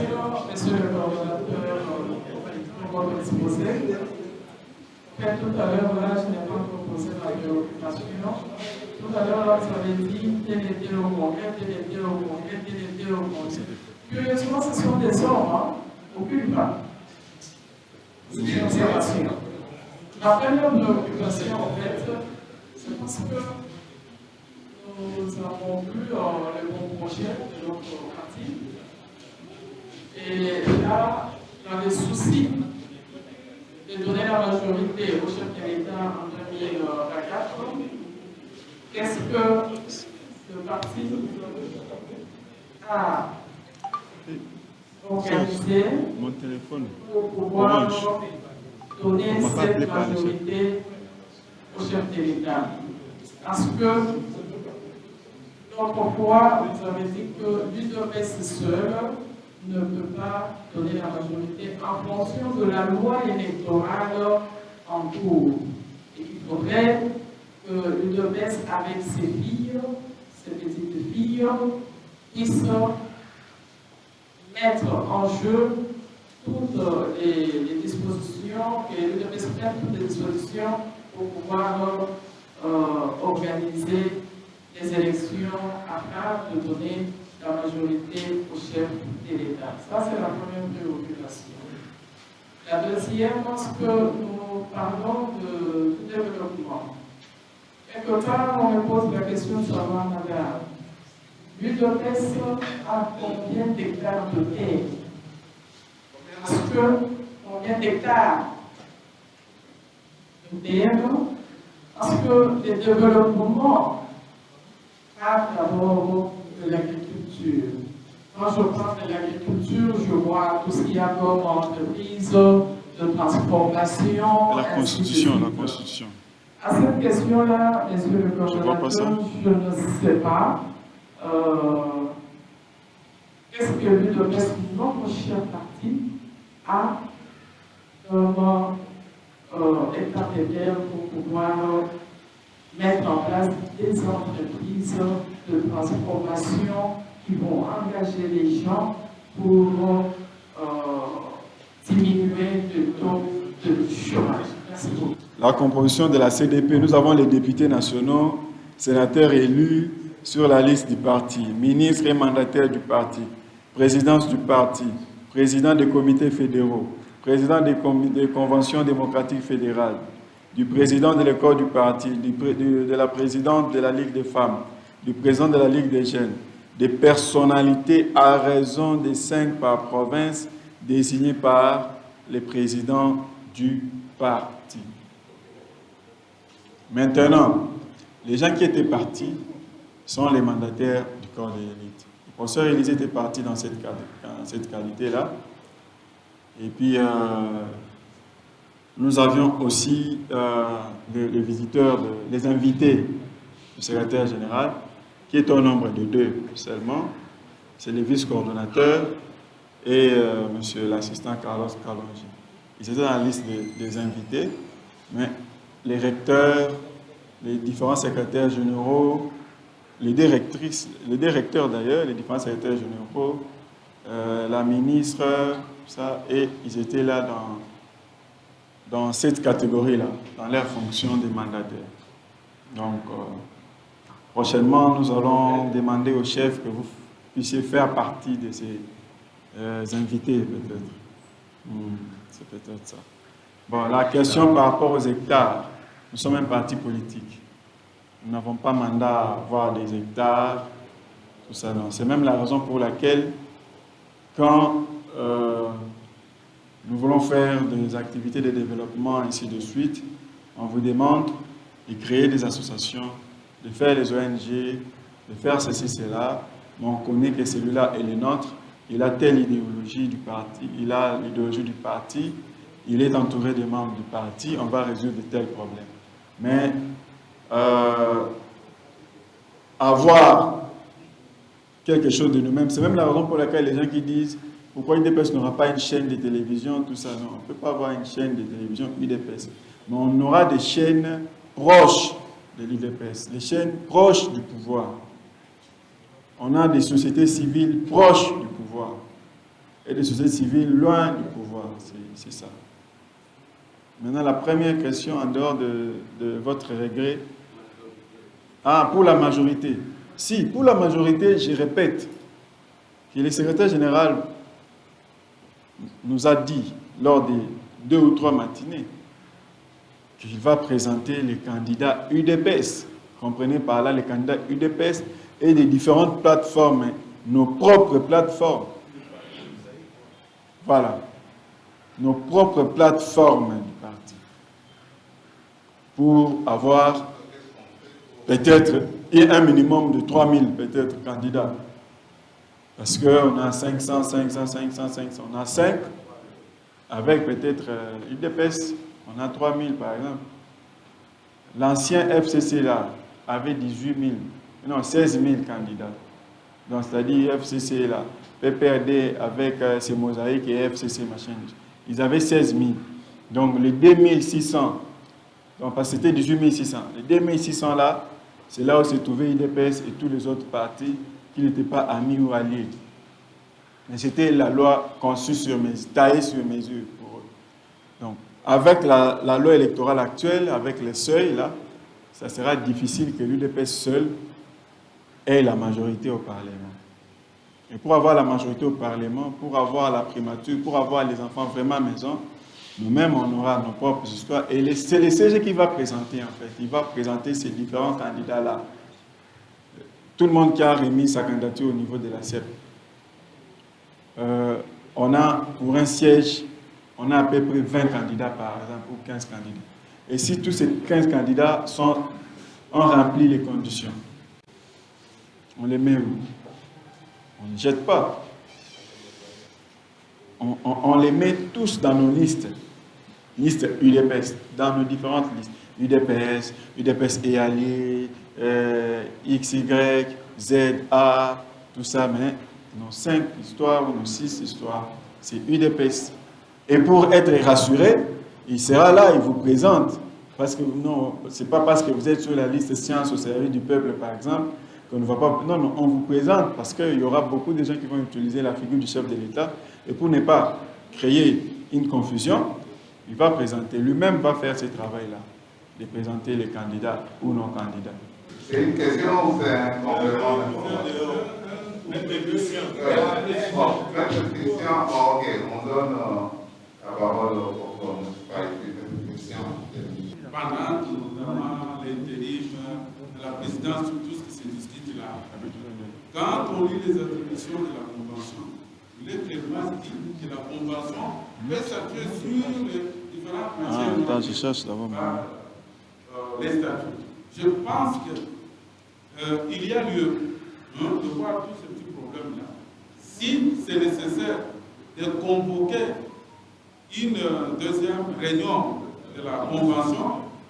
monsieur le coordonnateur, pour votre exposé. Comme tout à l'heure, là, je n'ai pas proposé ma préoccupation. Tout à l'heure, vous avez dit tel était le congrès, tel était le congrès, tel était le congrès. Curieusement, ce sont des hommes, hein, aucune femme. C'est une observation. Ma première préoccupation, en fait, c'est parce que nous avons vu le bon projet de notre parti. Et là, dans les soucis de donner la majorité au chef de l'État en 2024, qu'est-ce que le parti a organisé Mon téléphone. pour pouvoir Orange. donner On m'a pas cette appelé par le chef. majorité au chef de l'État. Parce que l'autre fois, vous avez dit que l'UDPS seul ne peut pas donner la majorité en fonction de la loi électorale en cours. Et il faudrait que l'UDPS, avec ses filles, ses petites filles, puisse mettre en jeu toutes les dispositions, que l'UDPS prenne toutes les dispositions pour pouvoir organiser les élections afin de donner la majorité au chef de l'État. Ça, c'est la première préoccupation. La deuxième, lorsque nous parlons de développement, quelque part, on me pose la question de savoir, madame, l'UDPS a combien d'hectares de terre? Parce que combien d'hectares de terre? Parce que le développement part d'abord de l'agriculture. Quand je parle de l'agriculture, je vois tout ce qu'il y a comme entreprise de transformation. La Constitution, la Constitution. À cette question-là, monsieur le coordonnateur, je ne sais pas. Qu'est-ce que l'UDPS, notre cher parti, a comme état de terre pour pouvoir mettre en place des entreprises de transformation qui vont engager les gens pour diminuer le taux de chômage. Merci beaucoup. La composition de la CDP, nous avons les députés nationaux, sénateurs élus sur la liste du parti, ministres et mandataires du parti, présidence du parti, président des comités fédéraux, président des conventions démocratiques fédérales, du président de l'école du parti, de la présidente de la Ligue des femmes, du président de la Ligue des jeunes, des personnalités à raison de 5 par province désignées par les présidents du parti. Maintenant, les gens qui étaient partis sont les mandataires du corps de l'élite. Le professeur Élysée était parti dans cette qualité-là. Et puis, nous avions aussi les visiteurs, les invités du secrétaire général, qui est au nombre de 2 seulement. C'est le vice-coordonnateur et monsieur l'assistant Carlos Calongi. Ils étaient dans la liste des invités, mais les recteurs, les différents secrétaires généraux, les directeurs d'ailleurs, les différents secrétaires généraux, la ministre, ça, et ils étaient là dans cette catégorie-là, dans leur fonction de mandataire. Donc, prochainement, nous allons demander au chef que vous puissiez faire partie de ces invités, peut-être. C'est peut-être ça. Bon, la question par rapport aux hectares. Nous sommes un parti politique. Nous n'avons pas mandat à avoir des hectares, tout ça, non. C'est même la raison pour laquelle, quand nous voulons faire des activités de développement, ainsi de suite, on vous demande de créer des associations, de faire des ONG, de faire ceci, cela, mais on connaît que celui-là est le nôtre, il a telle idéologie du parti, il a l'idéologie du parti, il est entouré de membres du parti, on va résoudre de tels problèmes. Mais avoir quelque chose de nous-mêmes, c'est même la raison pour laquelle les gens qui disent pourquoi UDPS n'aura pas une chaîne de télévision, tout ça, non, on ne peut pas avoir une chaîne de télévision UDPS, mais on aura des chaînes proches de l'UDPS, des chaînes proches du pouvoir. On a des sociétés civiles proches du pouvoir et des sociétés civiles loin du pouvoir, c'est ça. Maintenant, la première question, en dehors de votre regret, pour la majorité. Si, pour la majorité, je répète, que le secrétaire général nous a dit, lors des 2 ou 3 matinées, qu'il va présenter les candidats UDPS. Comprenez par là les candidats UDPS et des différentes plateformes, nos propres plateformes. Voilà. Nos propres plateformes du parti. Pour avoir peut-être, et un minimum de 3000 peut-être candidats. Parce qu'on a 500, 500, 500, 500. On a 5 avec peut-être UDPS, on a 3000 par exemple. L'ancien FCC là avait 18 000, non 16 000 candidats. Donc c'est-à-dire FCC là, PPRD avec ses mosaïques et FCC machin, ils avaient 16 000. Donc les 2600, donc parce que c'était 18 600. Les 2600 là, c'est là où se trouvaient UDPS et tous les autres partis qui n'étaient pas amis ou alliés. Mais c'était la loi conçue sur mesure, taillée sur mesure pour eux. Donc, avec la loi électorale actuelle, avec les seuils, là, ça sera difficile que l'UDPS seul ait la majorité au Parlement. Et pour avoir la majorité au Parlement, pour avoir la primature, pour avoir les enfants vraiment à maison, nous-mêmes, on aura nos propres histoires. Et c'est le CG qui va présenter, en fait. Il va présenter ces différents candidats-là. Tout le monde qui a remis sa candidature au niveau de la CEP. On a, pour un siège, on a à peu près 20 candidats, par exemple, ou 15 candidats. Et si tous ces 15 candidats ont rempli les conditions, on les met où? On ne jette pas. On les met tous dans nos listes UDPS, dans nos différentes listes. UDPS et alliés, XY, ZA, tout ça, mais nos 5 histoires ou nos 6 histoires, c'est UDPS. Et pour être rassuré, il sera là, il vous présente. Parce que non, c'est pas parce que vous êtes sur la liste sciences au service du peuple, par exemple, qu'on ne va pas. Non, non, on vous présente parce qu'il y aura beaucoup de gens qui vont utiliser la figure du chef de l'État. Et pour ne pas créer une confusion, il va présenter, lui-même va faire ce travail-là, de présenter les candidats ou non candidats. C'est une question ou c'est un complément Même Christian. Ok, on donne la parole au Christian. Pendant notamment l'intérim de la présidence, sur tout ce qui se discute là, quand on lit les attributions de la Convention, il est clairement dit que la Convention peut s'appuyer sur les différentes matières. Attends, je cherche d'abord. Les statuts. Je pense qu'il y a lieu de voir tous ces petits problèmes-là. Si c'est nécessaire de convoquer une deuxième réunion de la Convention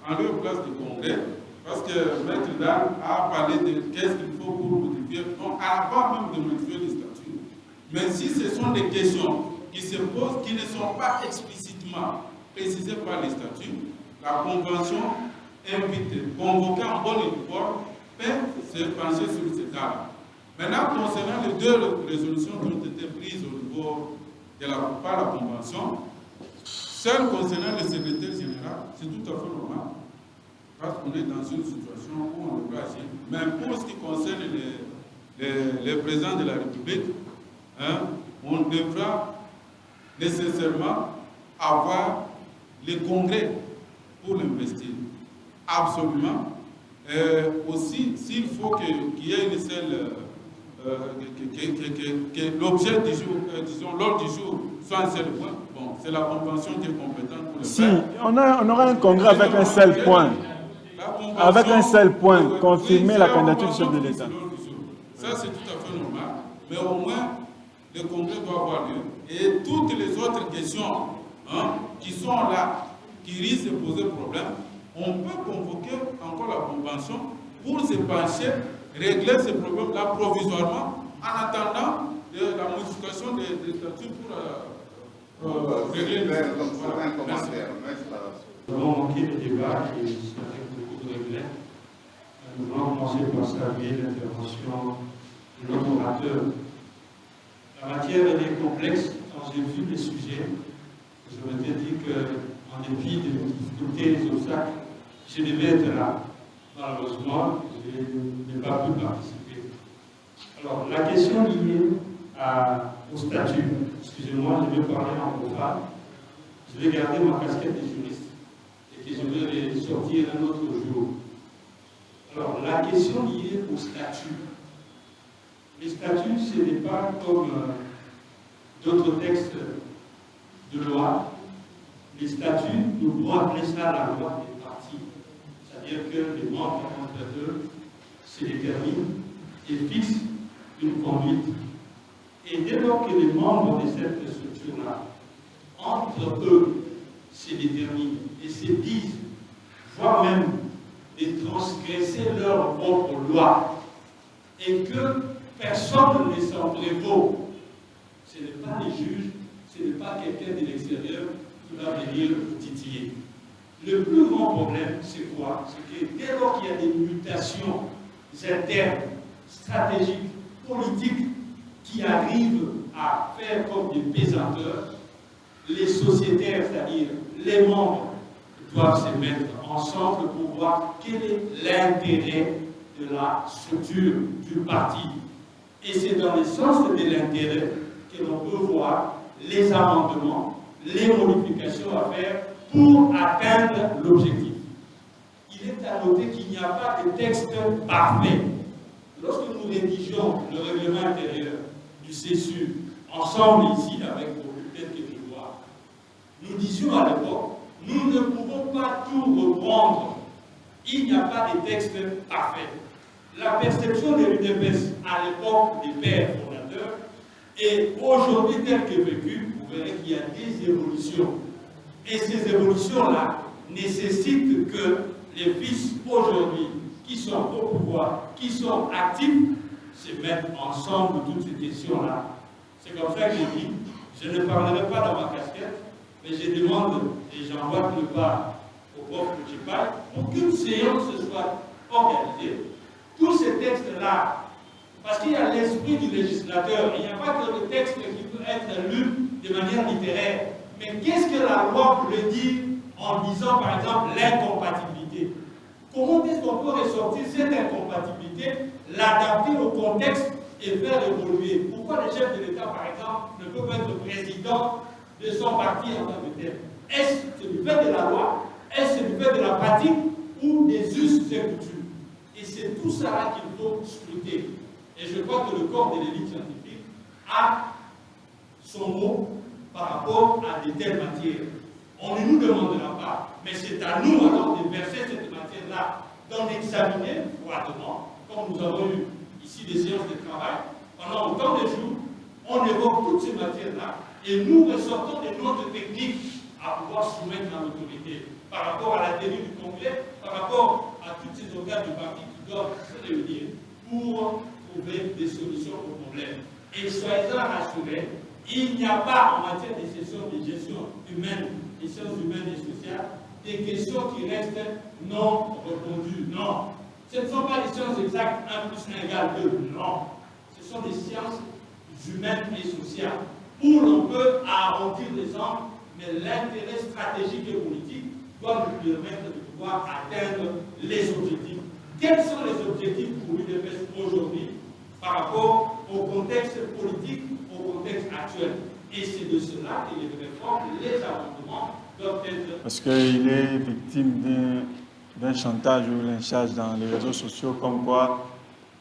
en lieu et place du Congrès, parce que Maître Dan a parlé de qu'est-ce qu'il faut pour modifier, non, avant même de modifier les statuts. Mais si ce sont des questions qui se posent, qui ne sont pas explicitement précisées par les statuts, la Convention invite, convoquée en bonne et due forme, peut se pencher sur ces cas-là. Maintenant, concernant les 2 résolutions qui ont été prises au niveau par la Convention, celle concernant le secrétaire général, c'est tout à fait normal, parce qu'on est dans une situation où on peut agir. Mais pour ce qui concerne les présidents de la République, on devra nécessairement avoir les congrès pour l'investir. Absolument. Aussi, s'il faut qu'il y ait une seule... que l'objet du jour, disons, l'ordre du jour, soit un seul point. Bon, c'est la Convention qui est compétente pour le faire. Si, on aura un congrès avec un seul point. Avec un seul point, confirmer la candidature du chef de l'État. Ça, c'est tout à fait normal. Mais au moins, le congrès doit avoir lieu. Et toutes les autres questions qui sont là, qui risquent de poser problème, on peut convoquer encore la Convention pour se pencher, régler ces problèmes-là provisoirement, en attendant la modification des statuts pour régler les problèmes. Nous allons manquer le débat et avec beaucoup de regrets. Nous allons commencer par saluer l'intervention de notre orateur. La matière est complexe. Quand j'ai vu les sujets, je m'étais dit qu'en dépit des difficultés et des obstacles, je devais être là. Malheureusement, je n'ai pas pu participer. Alors, la question liée au statut, excusez-moi, je vais parler en profane. Je vais garder ma casquette de juriste et que je vais sortir un autre jour. Alors, la question liée au statut. Les statuts, ce n'est pas comme d'autres textes de loi. Les statuts, nous pouvons appeler ça la loi des partis. c'est-à-dire que les membres entre eux se déterminent et fixent une conduite. Et dès lors que les membres de cette structure-là, entre eux, se déterminent et se disent, voire même de transgresser leurs propres lois, et que personne ne s'en prévaut, ce n'est pas les juges, ce n'est pas quelqu'un de l'extérieur qui va venir titiller. Le plus grand problème, c'est quoi? C'est que dès lors qu'il y a des mutations internes, stratégiques, politiques, qui arrivent à faire comme des pesanteurs, les sociétaires, c'est-à-dire les membres, doivent se mettre ensemble pour voir quel est l'intérêt de la structure du parti. Et c'est dans le sens de l'intérêt que l'on peut voir les amendements, les modifications à faire pour atteindre l'objectif. Il est à noter qu'il n'y a pas de texte parfait. Lorsque nous rédigeons le règlement intérieur du CESU, ensemble ici, avec vos peut-être que je vois, nous disions à l'époque, nous ne pouvons pas tout reprendre. Il n'y a pas de texte parfait. La perception de l'UDPS à l'époque des pères fondateurs et aujourd'hui tel que vécu, vous verrez qu'il y a des évolutions. Et ces évolutions-là nécessitent que les fils aujourd'hui qui sont au pouvoir, qui sont actifs, se mettent ensemble toutes ces questions-là. C'est comme ça que j'ai dit, je ne parlerai pas dans ma casquette, mais je demande, et j'envoie le pas au prof principal, pour qu'une séance soit organisée. Tous ces textes-là, parce qu'il y a l'esprit du législateur, il n'y a pas que le texte qui peut être lu de manière littéraire, mais qu'est-ce que la loi voulait dire en disant par exemple l'incompatibilité? Comment est-ce qu'on peut ressortir cette incompatibilité, l'adapter au contexte et faire évoluer? Pourquoi les chefs de l'État, par exemple, ne peuvent être président de son parti en tant que tel? Est-ce du fait de la loi? Est-ce du fait de la pratique ou des us et coutumes? Et c'est tout ça qu'il faut scruter. Et je crois que le corps de l'élite scientifique a son mot par rapport à de telles matières. On ne nous demandera pas, mais c'est à nous alors de verser cette matière-là, d'en examiner froidement, comme nous avons eu ici des séances de travail, pendant autant de jours, on évoque toutes ces matières-là, et nous ressortons des notes techniques à pouvoir soumettre à l'autorité, par rapport à la tenue du congrès, par rapport à toutes ces organes du parti qui doivent se réunir pour trouver des solutions aux problèmes. Et soyez-en rassurés, il n'y a pas en matière de gestion humaine, des sciences humaines et sociales, des questions qui restent non répondues. Non. Ce ne sont pas des sciences exactes 1 plus 1 égale 2. Non. Ce sont des sciences humaines et sociales où l'on peut arrondir les angles, mais l'intérêt stratégique et politique doit nous permettre de pouvoir atteindre les objectifs. Quels sont les objectifs pour l'UDPS aujourd'hui par rapport au contexte politique, au contexte actuel? Et c'est de cela que les réformes, les amendements doivent être... Parce qu'il est victime d'un chantage ou lynchage dans les réseaux sociaux, comme quoi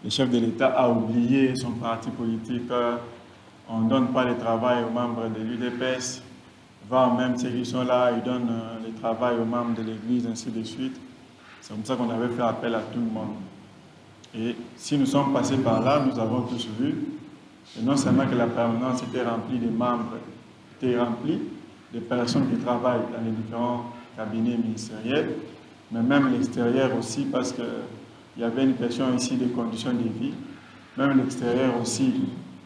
le chef de l'État a oublié son parti politique. On ne donne pas le travail aux membres de l'UDPS, voire même ceux qui sont là, ils donnent le travail aux membres de l'Église, ainsi de suite. C'est comme ça qu'on avait fait appel à tout le monde. Et si nous sommes passés par là, nous avons tous vu, et non seulement que la permanence était remplie de membres, était remplie de personnes qui travaillent dans les différents cabinets ministériels, mais même l'extérieur aussi, parce qu'il y avait une question ici des conditions de vie. Même l'extérieur aussi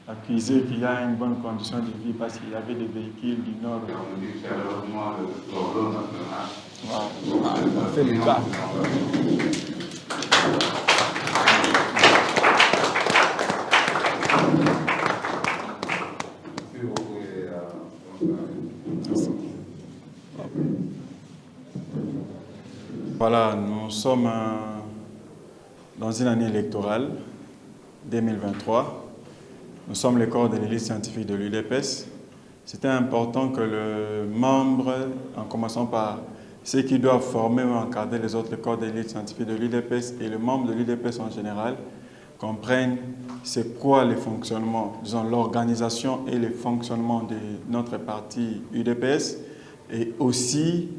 accusé qu'il y a une bonne condition de vie parce qu'il y avait des véhicules du Nord. On dit chaleureusement le cordon national. Wow. On fait le cas. Voilà, nous sommes dans une année électorale, 2023. Nous sommes le corps de l'élite scientifique de l'UDPS. C'était important que le membre, en commençant par ceux qui doivent former ou encadrer les autres corps de l'élite scientifique de l'UDPS et le membre de l'UDPS en général, comprennent c'est quoi le fonctionnement, disons l'organisation et le fonctionnement de notre parti UDPS, et aussi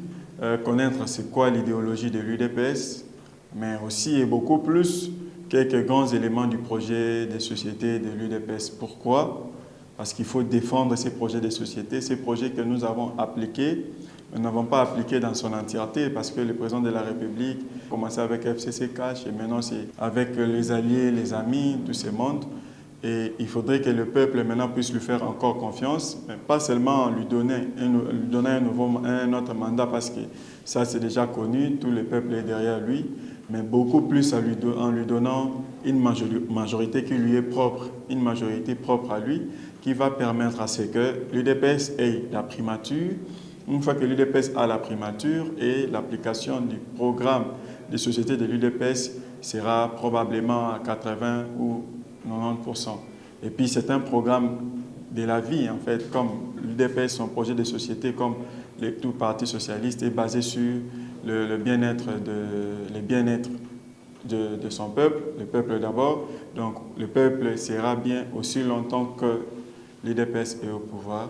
connaître c'est quoi l'idéologie de l'UDPS, mais aussi et beaucoup plus quelques grands éléments du projet des sociétés de l'UDPS. Pourquoi? Parce qu'il faut défendre ces projets des sociétés, ces projets que nous avons appliqués. Nous n'avons pas appliqué dans son entièreté parce que le président de la République a commencé avec FCC Cash et maintenant c'est avec les alliés, les amis, tous ces mondes. Et il faudrait que le peuple maintenant puisse lui faire encore confiance, mais pas seulement en lui donner un autre mandat parce que ça c'est déjà connu, tout le peuple est derrière lui, mais beaucoup plus en lui donnant une majorité qui lui est propre, une majorité propre à lui, qui va permettre à ce que l'UDPS ait la primature. Une fois que l'UDPS a la primature et l'application du programme des sociétés de l'UDPS sera probablement à 80 ou 90%. Et puis c'est un programme de la vie en fait, comme l'UDPS, son projet de société, comme tout parti socialiste est basé sur le bien-être de son peuple, le peuple d'abord. Donc le peuple sera bien aussi longtemps que l'UDPS est au pouvoir,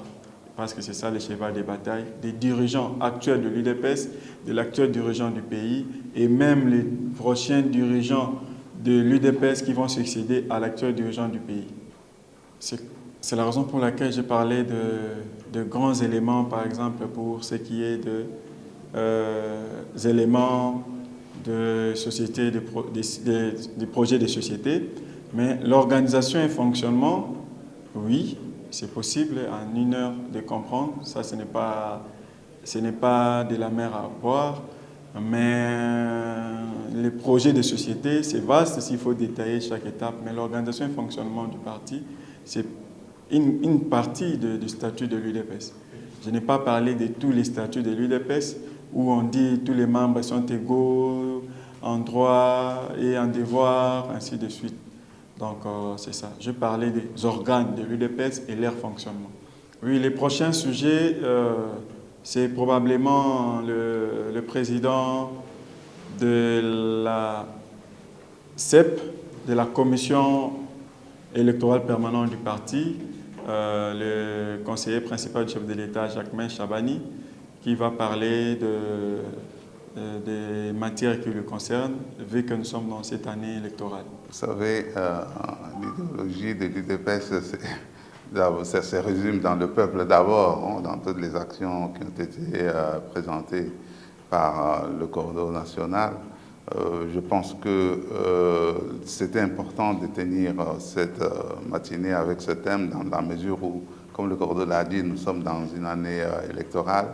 parce que c'est ça le cheval des batailles des dirigeants actuels de l'UDPS, de l'actuel dirigeant du pays et même les prochains dirigeants de l'UDPS qui vont succéder à l'actuel dirigeant du pays. C'est la raison pour laquelle j'ai parlé de grands éléments, par exemple pour ce qui est des éléments de société, des projets de société, mais l'organisation et le fonctionnement, oui, c'est possible en une heure de comprendre. Ça, ce n'est pas de la mer à boire, mais les projets de société, c'est vaste s'il faut détailler chaque étape, mais l'organisation et le fonctionnement du parti, c'est une partie du statut de l'UDPS. Je n'ai pas parlé de tous les statuts de l'UDPS où on dit que tous les membres sont égaux en droit et en devoir, ainsi de suite. Donc, c'est ça. Je parlais des organes de l'UDPS et leur fonctionnement. Oui, les prochains sujets, c'est probablement le président de la CEP, de la Commission électorale permanente du parti, le conseiller principal du chef de l'État, Jacquemain Chabani, qui va parler des matières qui le concernent, vu que nous sommes dans cette année électorale. Vous savez, l'idéologie de l'UDPS, ça se résume dans le peuple d'abord, dans toutes les actions qui ont été présentées par le Cordo national. Je pense que c'était important de tenir cette matinée avec ce thème dans la mesure où, comme le Cordo l'a dit, nous sommes dans une année électorale.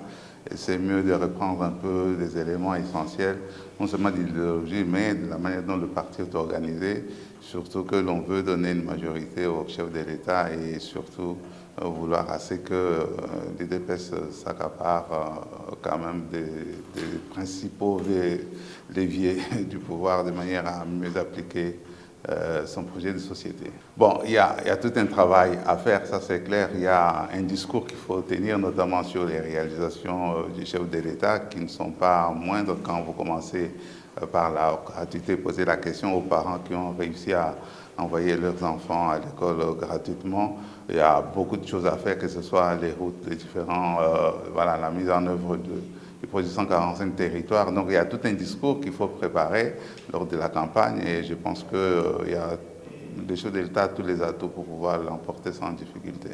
Et c'est mieux de reprendre un peu des éléments essentiels, non seulement de l'idéologie, mais de la manière dont le parti est organisé, surtout que l'on veut donner une majorité au chef de l'État et surtout vouloir assez que l'UDPS s'accapare quand même des principaux leviers du pouvoir de manière à mieux appliquer son projet de société. Bon, il y a tout un travail à faire, ça c'est clair. Il y a un discours qu'il faut tenir, notamment sur les réalisations du chef de l'État, qui ne sont pas moindres quand vous commencez par la gratuité, poser la question aux parents qui ont réussi à envoyer leurs enfants à l'école gratuitement. Il y a beaucoup de choses à faire, que ce soit les routes, les différents, voilà, la mise en œuvre du projet 145 territoires. Donc il y a tout un discours qu'il faut préparer lors de la campagne et je pense qu'il y a les chefs de l'État tous les atouts pour pouvoir l'emporter sans difficulté.